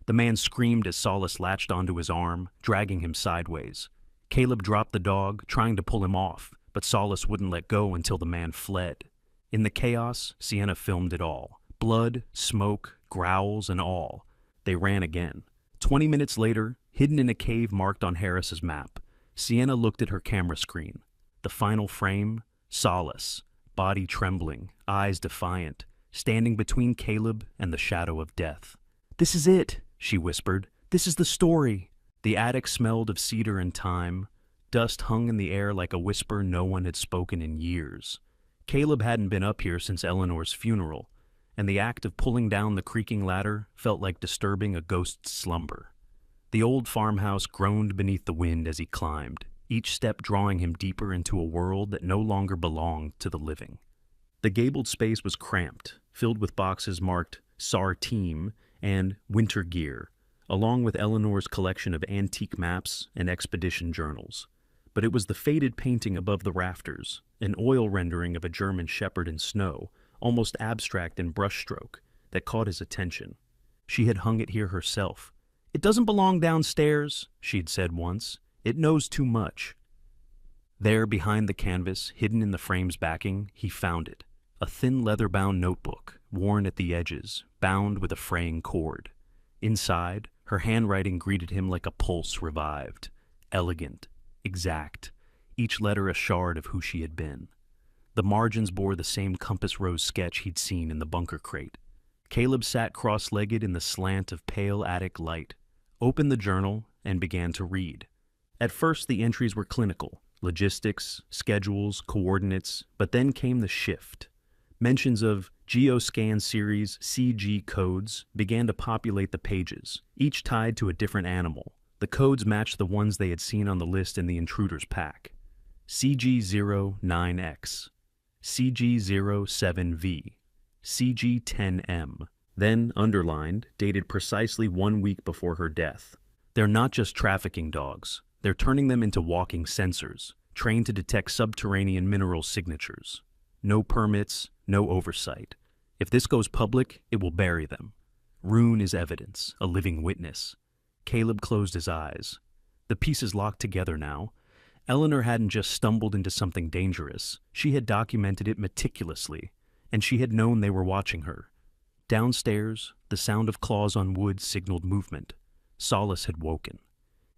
The man screamed as Solace latched onto his arm, dragging him sideways. Caleb dropped the dog, trying to pull him off, but Solace wouldn't let go until the man fled. In the chaos, Sienna filmed it all. Blood, smoke, growls, and all. They ran again. 20 minutes later, hidden in a cave marked on Harris's map, Sienna looked at her camera screen. The final frame, Solace, body trembling, eyes defiant, standing between Caleb and the shadow of death. "This is it," she whispered. "This is the story." The attic smelled of cedar and thyme. Dust hung in the air like a whisper no one had spoken in years. Caleb hadn't been up here since Eleanor's funeral, and the act of pulling down the creaking ladder felt like disturbing a ghost's slumber. The old farmhouse groaned beneath the wind as he climbed, each step drawing him deeper into a world that no longer belonged to the living. The gabled space was cramped, filled with boxes marked SAR Team and Winter Gear, along with Eleanor's collection of antique maps and expedition journals. But it was the faded painting above the rafters, an oil rendering of a German shepherd in snow, almost abstract in brushstroke, that caught his attention. She had hung it here herself. "It doesn't belong downstairs," she'd said once. "It knows too much." There, behind the canvas, hidden in the frame's backing, he found it. A thin leather-bound notebook, worn at the edges, bound with a fraying cord. Inside, her handwriting greeted him like a pulse revived. Elegant, exact, each letter a shard of who she had been. The margins bore the same compass rose sketch he'd seen in the bunker crate. Caleb sat cross-legged in the slant of pale attic light, opened the journal, and began to read. At first, the entries were clinical, logistics, schedules, coordinates, but then came the shift. Mentions of Geoscan Series CG codes began to populate the pages, each tied to a different animal. The codes matched the ones they had seen on the list in the intruder's pack. CG09X, CG07V, CG10M, then underlined, dated precisely 1 week before her death. They're not just trafficking dogs. They're turning them into walking sensors, trained to detect subterranean mineral signatures. No permits, no oversight. If this goes public, it will bury them. Rune is evidence, a living witness. Caleb closed his eyes. The pieces locked together now. Eleanor hadn't just stumbled into something dangerous. She had documented it meticulously, and she had known they were watching her. Downstairs, the sound of claws on wood signaled movement. Solace had woken.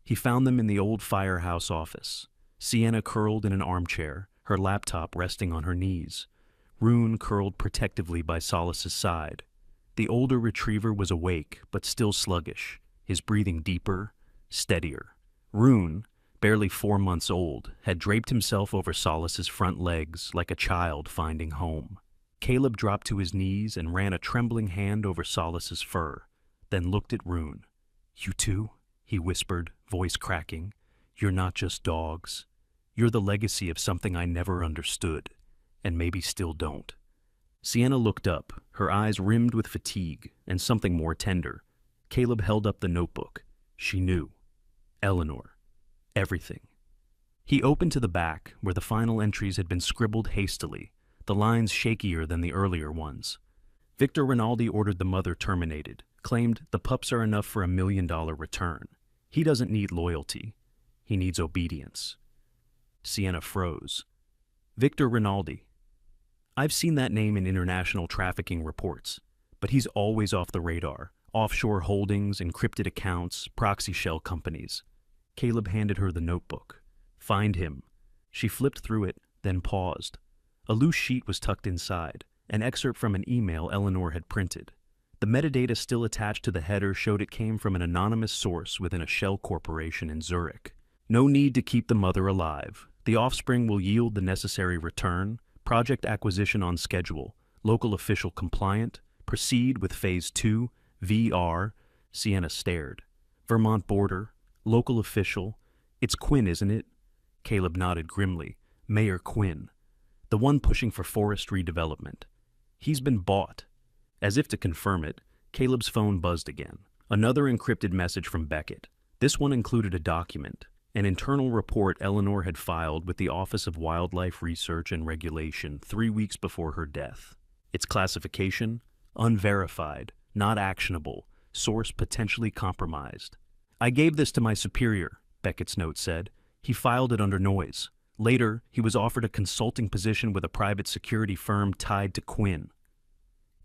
He found them in the old firehouse office. Sienna curled in an armchair, her laptop resting on her knees. Rune curled protectively by Solace's side. The older retriever was awake, but still sluggish, his breathing deeper, steadier. Rune, barely 4 months old, had draped himself over Solace's front legs like a child finding home. Caleb dropped to his knees and ran a trembling hand over Solace's fur, then looked at Rune. "You too?" he whispered, voice cracking. "You're not just dogs. You're the legacy of something I never understood, and maybe still don't." Sienna looked up, her eyes rimmed with fatigue and something more tender. Caleb held up the notebook. She knew. Eleanor. Everything. He opened to the back, where the final entries had been scribbled hastily, the lines shakier than the earlier ones. Victor Rinaldi ordered the mother terminated, claimed the pups are enough for $1 million return. He doesn't need loyalty. He needs obedience. Sienna froze. Victor Rinaldi. I've seen that name in international trafficking reports, but he's always off the radar, Offshore holdings, encrypted accounts, proxy shell companies. Caleb handed her the notebook. Find him. She flipped through it, then paused. A loose sheet was tucked inside, an excerpt from an email Eleanor had printed. The metadata still attached to the header showed it came from an anonymous source within a shell corporation in Zurich. No need to keep the mother alive. The offspring will yield the necessary return, project acquisition on schedule, local official compliant, proceed with Phase 2, VR. Sienna stared. Vermont border, local official. It's Quinn, isn't it? Caleb nodded grimly. Mayor Quinn. The one pushing for forest redevelopment. He's been bought. As if to confirm it, Caleb's phone buzzed again. Another encrypted message from Beckett. This one included a document, an internal report Eleanor had filed with the Office of Wildlife Research and Regulation 3 weeks before her death. Its classification? Unverified, not actionable, source potentially compromised. I gave this to my superior, Beckett's note said. He filed it under noise. Later, he was offered a consulting position with a private security firm tied to Quinn.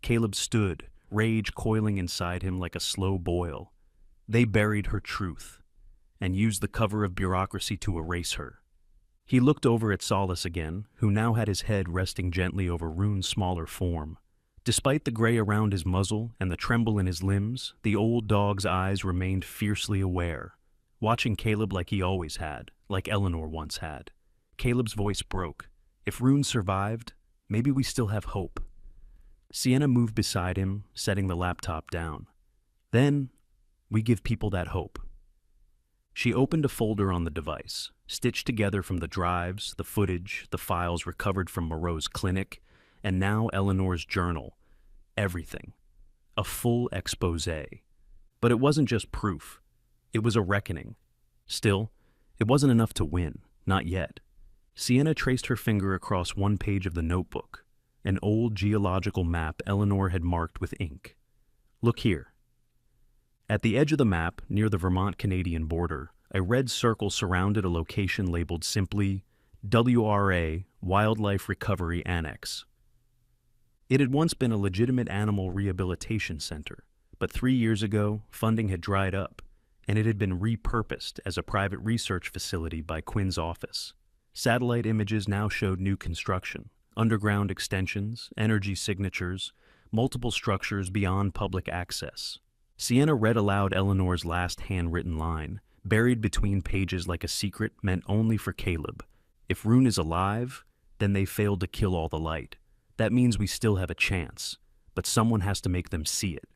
Caleb stood, rage coiling inside him like a slow boil. They buried her truth and used the cover of bureaucracy to erase her. He looked over at Solace again, who now had his head resting gently over Rune's smaller form. Despite the gray around his muzzle and the tremble in his limbs, the old dog's eyes remained fiercely aware, watching Caleb like he always had, like Eleanor once had. Caleb's voice broke. If Rune survived, maybe we still have hope. Sienna moved beside him, setting the laptop down. Then, we give people that hope. She opened a folder on the device, stitched together from the drives, the footage, the files recovered from Moreau's clinic, and now Eleanor's journal. Everything. A full exposé. But it wasn't just proof. It was a reckoning. Still, it wasn't enough to win. Not yet. Sienna traced her finger across one page of the notebook, an old geological map Eleanor had marked with ink. Look here. At the edge of the map, near the Vermont-Canadian border, a red circle surrounded a location labeled simply WRA Wildlife Recovery Annex. It had once been a legitimate animal rehabilitation center, but 3 years ago, funding had dried up, and it had been repurposed as a private research facility by Quinn's office. Satellite images now showed new construction, underground extensions, energy signatures, multiple structures beyond public access. Sienna read aloud Eleanor's last handwritten line, buried between pages like a secret meant only for Caleb. If Rune is alive, then they failed to kill all the light. That means we still have a chance, but someone has to make them see it.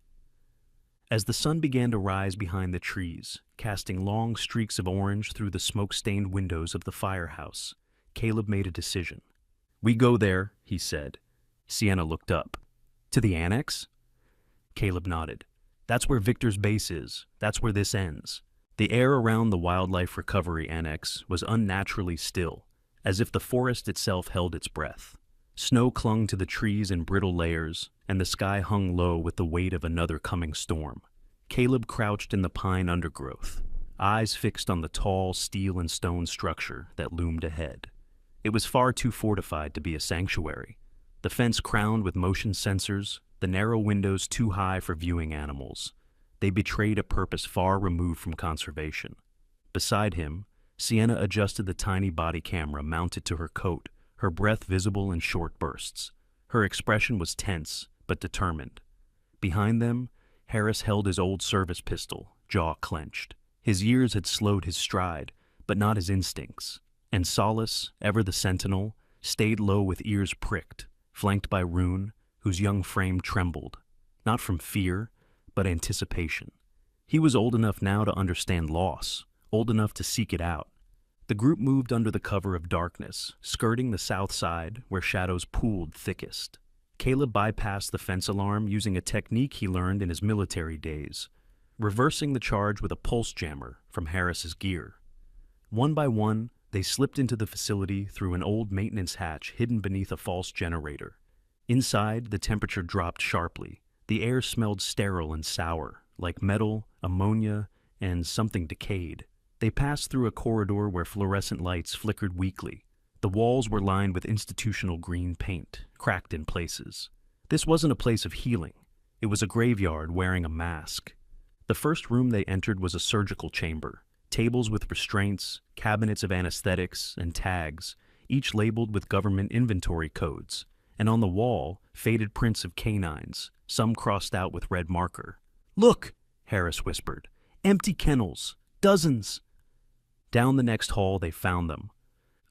As the sun began to rise behind the trees, casting long streaks of orange through the smoke-stained windows of the firehouse, Caleb made a decision. We go there, he said. Sienna looked up. To the annex? Caleb nodded. That's where Victor's base is. That's where this ends. The air around the Wildlife Recovery Annex was unnaturally still, as if the forest itself held its breath. Snow clung to the trees in brittle layers, and the sky hung low with the weight of another coming storm. Caleb crouched in the pine undergrowth, eyes fixed on the tall steel and stone structure that loomed ahead. It was far too fortified to be a sanctuary. The fence crowned with motion sensors, the narrow windows too high for viewing animals. They betrayed a purpose far removed from conservation. Beside him, Sienna adjusted the tiny body camera mounted to her coat, her breath visible in short bursts. Her expression was tense, but determined. Behind them, Harris held his old service pistol, jaw clenched. His years had slowed his stride, but not his instincts. And Solace, ever the sentinel, stayed low with ears pricked, flanked by Rune, whose young frame trembled, not from fear, but anticipation. He was old enough now to understand loss, old enough to seek it out. The group moved under the cover of darkness, skirting the south side where shadows pooled thickest. Caleb bypassed the fence alarm using a technique he learned in his military days, reversing the charge with a pulse jammer from Harris's gear. One by one, they slipped into the facility through an old maintenance hatch hidden beneath a false generator. Inside, the temperature dropped sharply. The air smelled sterile and sour, like metal, ammonia, and something decayed. They passed through a corridor where fluorescent lights flickered weakly. The walls were lined with institutional green paint, cracked in places. This wasn't a place of healing. It was a graveyard wearing a mask. The first room they entered was a surgical chamber. Tables with restraints, cabinets of anesthetics, and tags, each labeled with government inventory codes. And on the wall, faded prints of canines, some crossed out with red marker. "Look," Harris whispered. "Empty kennels. Dozens." Down the next hall they found them.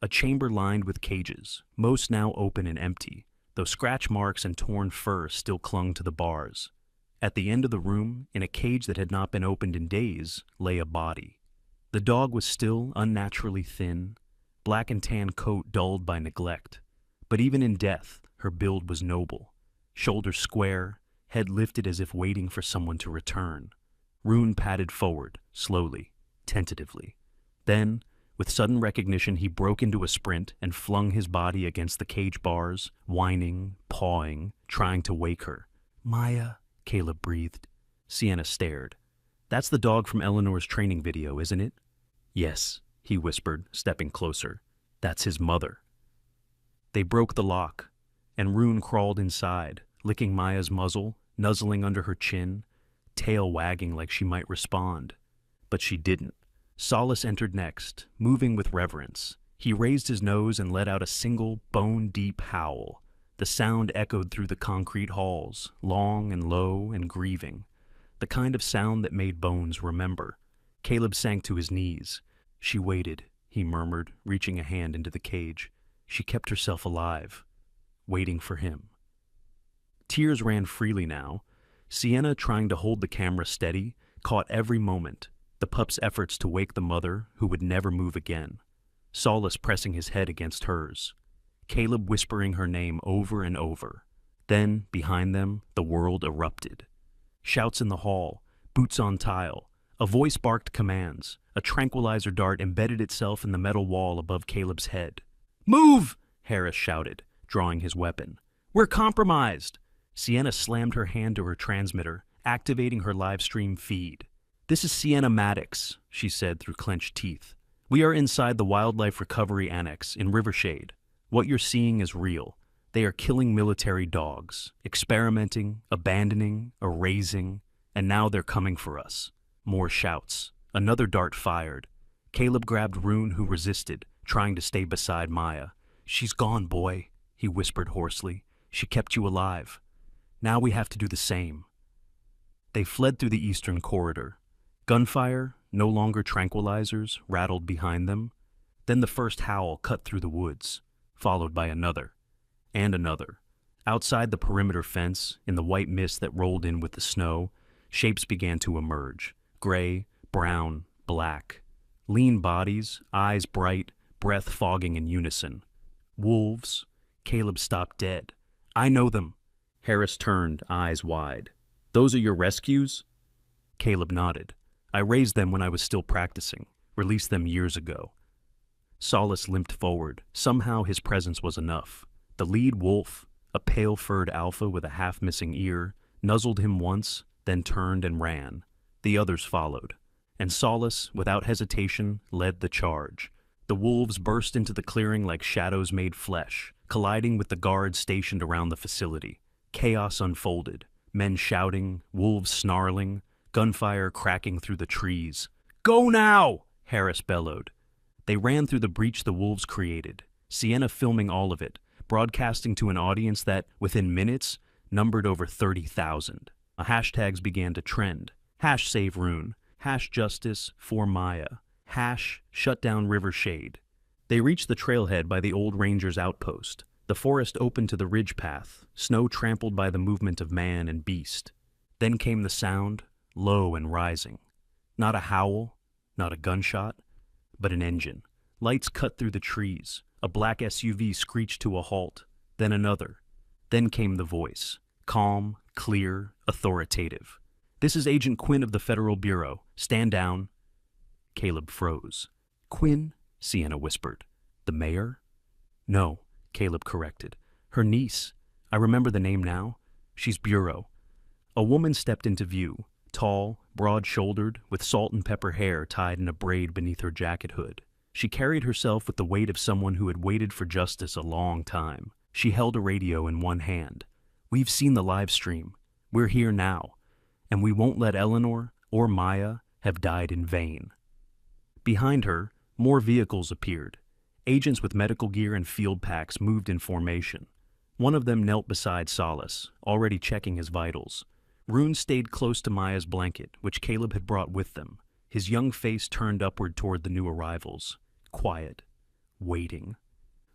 A chamber lined with cages, most now open and empty, though scratch marks and torn fur still clung to the bars. At the end of the room, in a cage that had not been opened in days, lay a body. The dog was still unnaturally thin, black and tan coat dulled by neglect. But even in death, her build was noble. Shoulders square, head lifted as if waiting for someone to return. Rune padded forward, slowly, tentatively. Then, with sudden recognition, he broke into a sprint and flung his body against the cage bars, whining, pawing, trying to wake her. "Maya," Caleb breathed. Sienna stared. "That's the dog from Eleanor's training video, isn't it?" "Yes," he whispered, stepping closer. "That's his mother." They broke the lock, and Rune crawled inside, licking Maya's muzzle, nuzzling under her chin, tail wagging like she might respond. But she didn't. Solace entered next, moving with reverence. He raised his nose and let out a single, bone-deep howl. The sound echoed through the concrete halls, long and low and grieving. The kind of sound that made bones remember. Caleb sank to his knees. "She waited," he murmured, reaching a hand into the cage. "She kept herself alive, waiting for him." Tears ran freely now. Sienna, trying to hold the camera steady, caught every moment. The pup's efforts to wake the mother, who would never move again. Solace pressing his head against hers. Caleb whispering her name over and over. Then, behind them, the world erupted. Shouts in the hall, boots on tile. A voice barked commands. A tranquilizer dart embedded itself in the metal wall above Caleb's head. "Move!" Harris shouted, drawing his weapon. "We're compromised!" Sienna slammed her hand to her transmitter, activating her live stream feed. "This is Sienna Maddox," she said through clenched teeth. "We are inside the Wildlife Recovery Annex in Rivershade. What you're seeing is real. They are killing military dogs, experimenting, abandoning, erasing, and now they're coming for us." More shouts. Another dart fired. Caleb grabbed Rune, who resisted, trying to stay beside Maya. "She's gone, boy," he whispered hoarsely. "She kept you alive. Now we have to do the same." They fled through the eastern corridor. Gunfire, no longer tranquilizers, rattled behind them. Then the first howl cut through the woods, followed by another, and another. Outside the perimeter fence, in the white mist that rolled in with the snow, shapes began to emerge. Gray, brown, black. Lean bodies, eyes bright, breath fogging in unison. Wolves. Caleb stopped dead. "I know them." Harris turned, eyes wide. "Those are your rescues?" Caleb nodded. "I raised them when I was still practicing, released them years ago." Solace limped forward. Somehow his presence was enough. The lead wolf, a pale-furred alpha with a half-missing ear, nuzzled him once, then turned and ran. The others followed. And Solace, without hesitation, led the charge. The wolves burst into the clearing like shadows made flesh, colliding with the guards stationed around the facility. Chaos unfolded. Men shouting, wolves snarling, gunfire cracking through the trees. "Go now!" Harris bellowed. They ran through the breach the wolves created, Sienna filming all of it, broadcasting to an audience that, within minutes, numbered over 30,000. Hashtags began to trend. #SaveRune, #Justice for Maya, #Shutdown Rivershade. They reached the trailhead by the old ranger's outpost. The forest opened to the ridge path, snow trampled by the movement of man and beast. Then came the sound, low and rising. Not a howl, not a gunshot, but an engine. Lights cut through the trees. A black SUV screeched to a halt. Then another. Then came the voice. Calm, clear, authoritative. "This is Agent Quinn of the Federal Bureau. Stand down." Caleb froze. "Quinn?" Sienna whispered. "The mayor?" "No," Caleb corrected. "Her niece. I remember the name now. She's Bureau." A woman stepped into view, tall, broad-shouldered, with salt and pepper hair tied in a braid beneath her jacket hood. She carried herself with the weight of someone who had waited for justice a long time. She held a radio in one hand. "We've seen the live stream. We're here now, and we won't let Eleanor or Maya have died in vain." Behind her, more vehicles appeared. Agents with medical gear and field packs moved in formation. One of them knelt beside Solace, already checking his vitals. Rune stayed close to Maya's blanket, which Caleb had brought with them, his young face turned upward toward the new arrivals. Quiet. Waiting.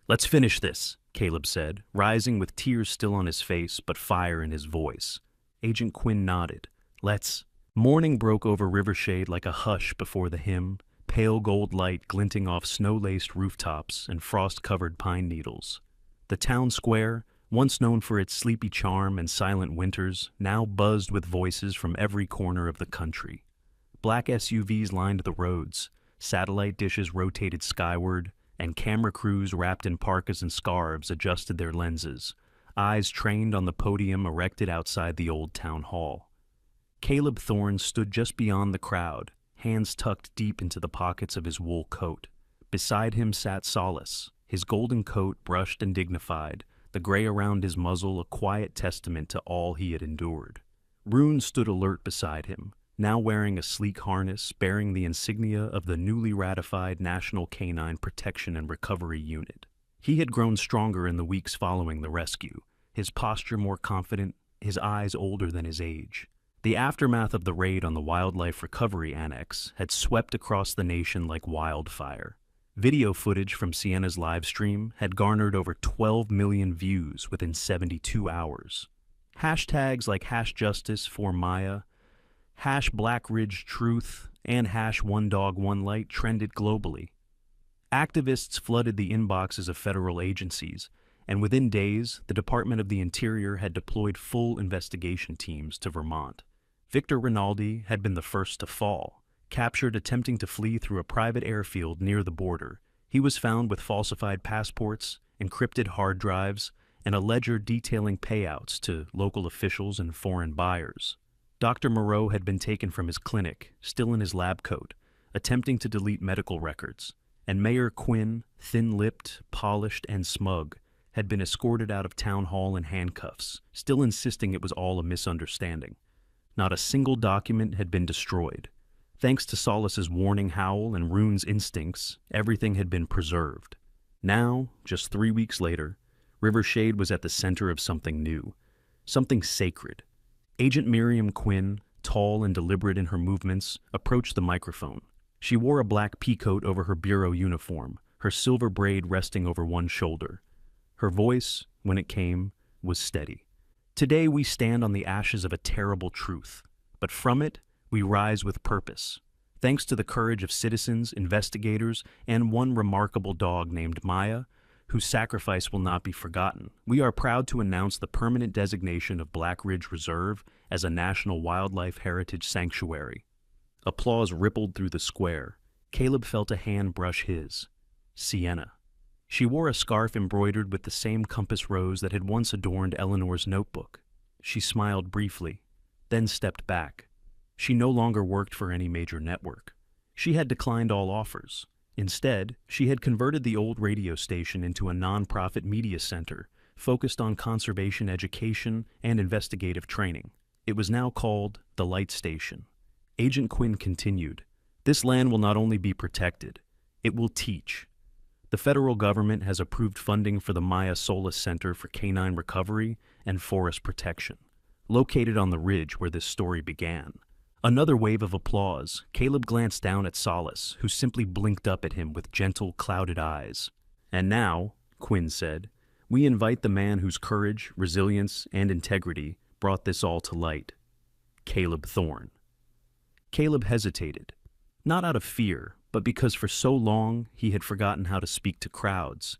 "Let's finish this," Caleb said, rising with tears still on his face but fire in his voice. Agent Quinn nodded. "Let's." Morning broke over Rivershade like a hush before the hymn, pale gold light glinting off snow-laced rooftops and frost-covered pine needles. The town square, once known for its sleepy charm and silent winters, now buzzed with voices from every corner of the country. Black SUVs lined the roads, satellite dishes rotated skyward, and camera crews wrapped in parkas and scarves adjusted their lenses, eyes trained on the podium erected outside the old town hall. Caleb Thorne stood just beyond the crowd, hands tucked deep into the pockets of his wool coat. Beside him sat Solace, his golden coat brushed and dignified, the gray around his muzzle a quiet testament to all he had endured. Rune stood alert beside him, now wearing a sleek harness bearing the insignia of the newly ratified National Canine Protection and Recovery Unit. He had grown stronger in the weeks following the rescue, his posture more confident, his eyes older than his age. The aftermath of the raid on the Wildlife Recovery Annex had swept across the nation like wildfire. Video footage from Sienna's live stream had garnered over 12 million views within 72 hours. Hashtags like #JusticeForMaya, #BlackRidgeTruth, and #OneDogOneLight trended globally. Activists flooded the inboxes of federal agencies, and within days, the Department of the Interior had deployed full investigation teams to Vermont. Victor Rinaldi had been the first to fall. Captured attempting to flee through a private airfield near the border, he was found with falsified passports, encrypted hard drives, and a ledger detailing payouts to local officials and foreign buyers. Dr. Moreau had been taken from his clinic, still in his lab coat, attempting to delete medical records, and Mayor Quinn, thin-lipped, polished, and smug, had been escorted out of town hall in handcuffs, still insisting it was all a misunderstanding. Not a single document had been destroyed. Thanks to Solace's warning howl and Rune's instincts, everything had been preserved. Now, just 3 weeks later, Rivershade was at the center of something new, something sacred. Agent Miriam Quinn, tall and deliberate in her movements, approached the microphone. She wore a black peacoat over her bureau uniform, her silver braid resting over one shoulder. Her voice, when it came, was steady. "Today we stand on the ashes of a terrible truth, but from it, we rise with purpose. Thanks to the courage of citizens, investigators, and one remarkable dog named Maya, whose sacrifice will not be forgotten, we are proud to announce the permanent designation of Black Ridge Reserve as a National Wildlife Heritage Sanctuary." Applause rippled through the square. Caleb felt a hand brush his. Sienna. She wore a scarf embroidered with the same compass rose that had once adorned Eleanor's notebook. She smiled briefly, then stepped back. She no longer worked for any major network. She had declined all offers. Instead, she had converted the old radio station into a non-profit media center focused on conservation education and investigative training. It was now called the Light Station. Agent Quinn continued, "This land will not only be protected, it will teach. The federal government has approved funding for the Maya Solis Center for Canine Recovery and Forest Protection, located on the ridge where this story began." Another wave of applause. Caleb glanced down at Solace, who simply blinked up at him with gentle, clouded eyes. "And now," Quinn said, "we invite the man whose courage, resilience, and integrity brought this all to light. Caleb Thorne." Caleb hesitated, not out of fear, but because for so long he had forgotten how to speak to crowds.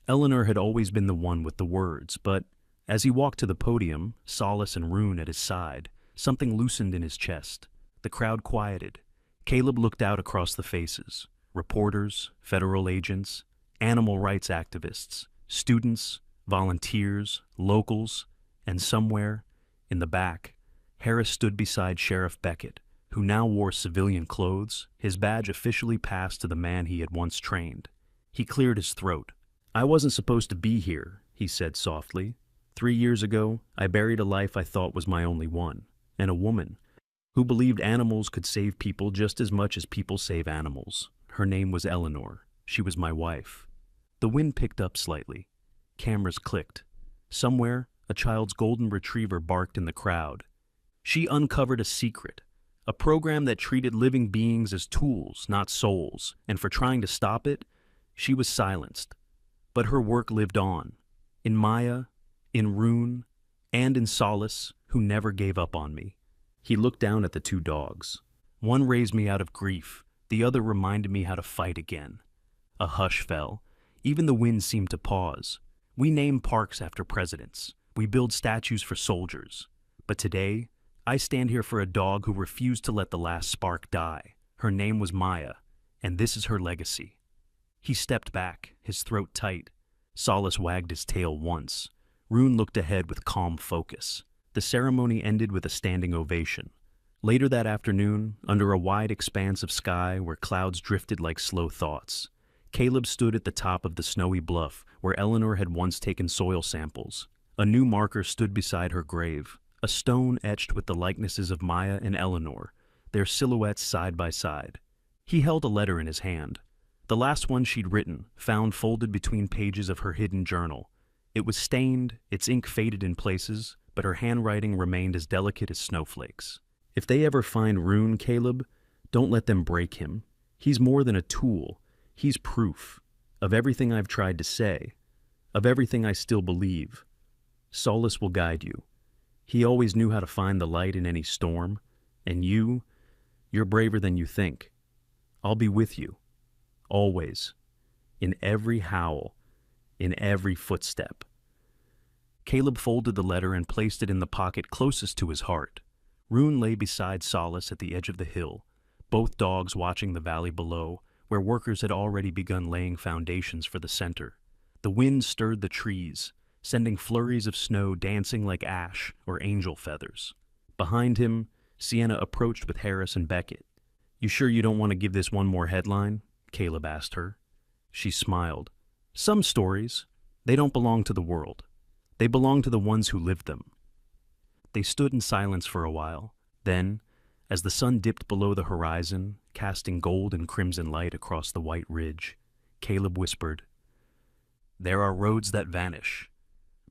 Eleanor had always been the one with the words, but as he walked to the podium, Solace and Rune at his side, something loosened in his chest. The crowd quieted. Caleb looked out across the faces. Reporters, federal agents, animal rights activists, students, volunteers, locals, and somewhere, in the back, Harris stood beside Sheriff Beckett, who now wore civilian clothes, his badge officially passed to the man he had once trained. He cleared his throat. "I wasn't supposed to be here," he said softly. 3 years ago, I buried a life I thought was my only one, and a woman who believed animals could save people just as much as people save animals. Her name was Eleanor. She was my wife. The wind picked up slightly. Cameras clicked. Somewhere, a child's golden retriever barked in the crowd. She uncovered a secret, a program that treated living beings as tools, not souls, and for trying to stop it, she was silenced. But her work lived on. In Maya, in Rune, and in Solace, who never gave up on me. He looked down at the two dogs. One raised me out of grief, the other reminded me how to fight again. A hush fell. Even the wind seemed to pause. We name parks after presidents. We build statues for soldiers. But today, I stand here for a dog who refused to let the last spark die. Her name was Maya, and this is her legacy. He stepped back, his throat tight. Solace wagged his tail once. Rune looked ahead with calm focus. The ceremony ended with a standing ovation. Later that afternoon, under a wide expanse of sky where clouds drifted like slow thoughts, Caleb stood at the top of the snowy bluff where Eleanor had once taken soil samples. A new marker stood beside her grave, a stone etched with the likenesses of Maya and Eleanor, their silhouettes side by side. He held a letter in his hand, the last one she'd written, found folded between pages of her hidden journal. It was stained, its ink faded in places, but her handwriting remained as delicate as snowflakes. If they ever find Rune, Caleb, don't let them break him. He's more than a tool. He's proof of everything I've tried to say, of everything I still believe. Solace will guide you. He always knew how to find the light in any storm, and you're braver than you think. I'll be with you, always, in every howl, in every footstep. Caleb folded the letter and placed it in the pocket closest to his heart. Rune lay beside Solace at the edge of the hill, both dogs watching the valley below, where workers had already begun laying foundations for the center. The wind stirred the trees, sending flurries of snow dancing like ash or angel feathers. Behind him, Sienna approached with Harris and Beckett. "You sure you don't want to give this one more headline?" Caleb asked her. She smiled. "Some stories, they don't belong to the world. They belong to the ones who lived them." They stood in silence for a while. Then, as the sun dipped below the horizon, casting gold and crimson light across the white ridge, Caleb whispered, "There are roads that vanish,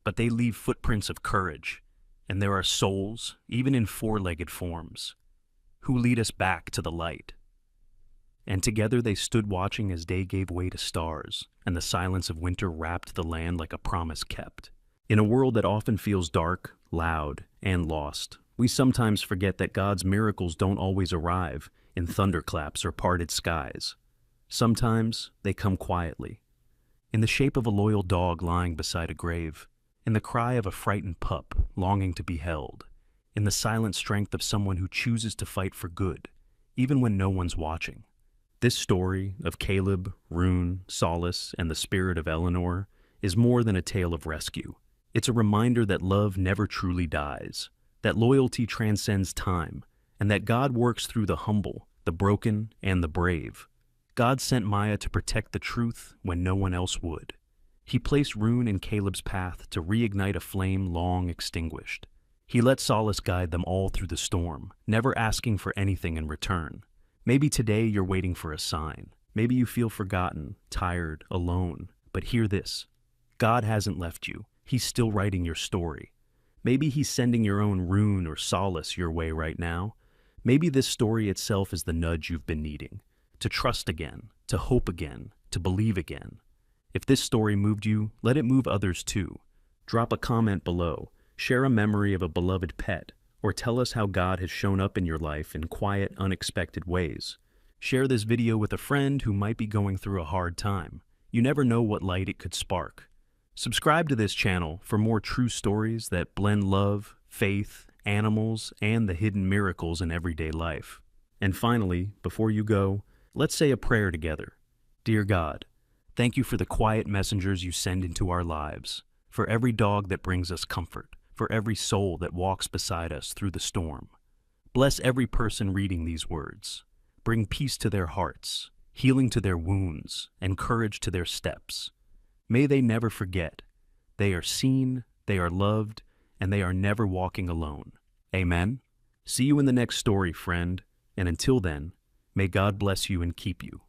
but they leave footprints of courage, and there are souls, even in four-legged forms, who lead us back to the light." And together they stood watching as day gave way to stars, and the silence of winter wrapped the land like a promise kept. In a world that often feels dark, loud, and lost, we sometimes forget that God's miracles don't always arrive in thunderclaps or parted skies. Sometimes they come quietly, in the shape of a loyal dog lying beside a grave, in the cry of a frightened pup longing to be held, in the silent strength of someone who chooses to fight for good, even when no one's watching. This story of Caleb, Rune, Solace, and the spirit of Eleanor is more than a tale of rescue. It's a reminder that love never truly dies, that loyalty transcends time, and that God works through the humble, the broken, and the brave. God sent Maya to protect the truth when no one else would. He placed Rune in Caleb's path to reignite a flame long extinguished. He let Solace guide them all through the storm, never asking for anything in return. Maybe today you're waiting for a sign. Maybe you feel forgotten, tired, alone. But hear this. God hasn't left you. He's still writing your story. Maybe he's sending your own Rune or Solace your way right now. Maybe this story itself is the nudge you've been needing. To trust again, to hope again, to believe again. If this story moved you, let it move others too. Drop a comment below. Share a memory of a beloved pet, or tell us how God has shown up in your life in quiet, unexpected ways. Share this video with a friend who might be going through a hard time. You never know what light it could spark. Subscribe to this channel for more true stories that blend love, faith, animals, and the hidden miracles in everyday life. And finally, before you go, let's say a prayer together. Dear God, thank you for the quiet messengers you send into our lives, for every dog that brings us comfort, for every soul that walks beside us through the storm. Bless every person reading these words. Bring peace to their hearts, healing to their wounds, and courage to their steps. May they never forget. They are seen, they are loved, and they are never walking alone. Amen? See you in the next story, friend, and until then, may God bless you and keep you.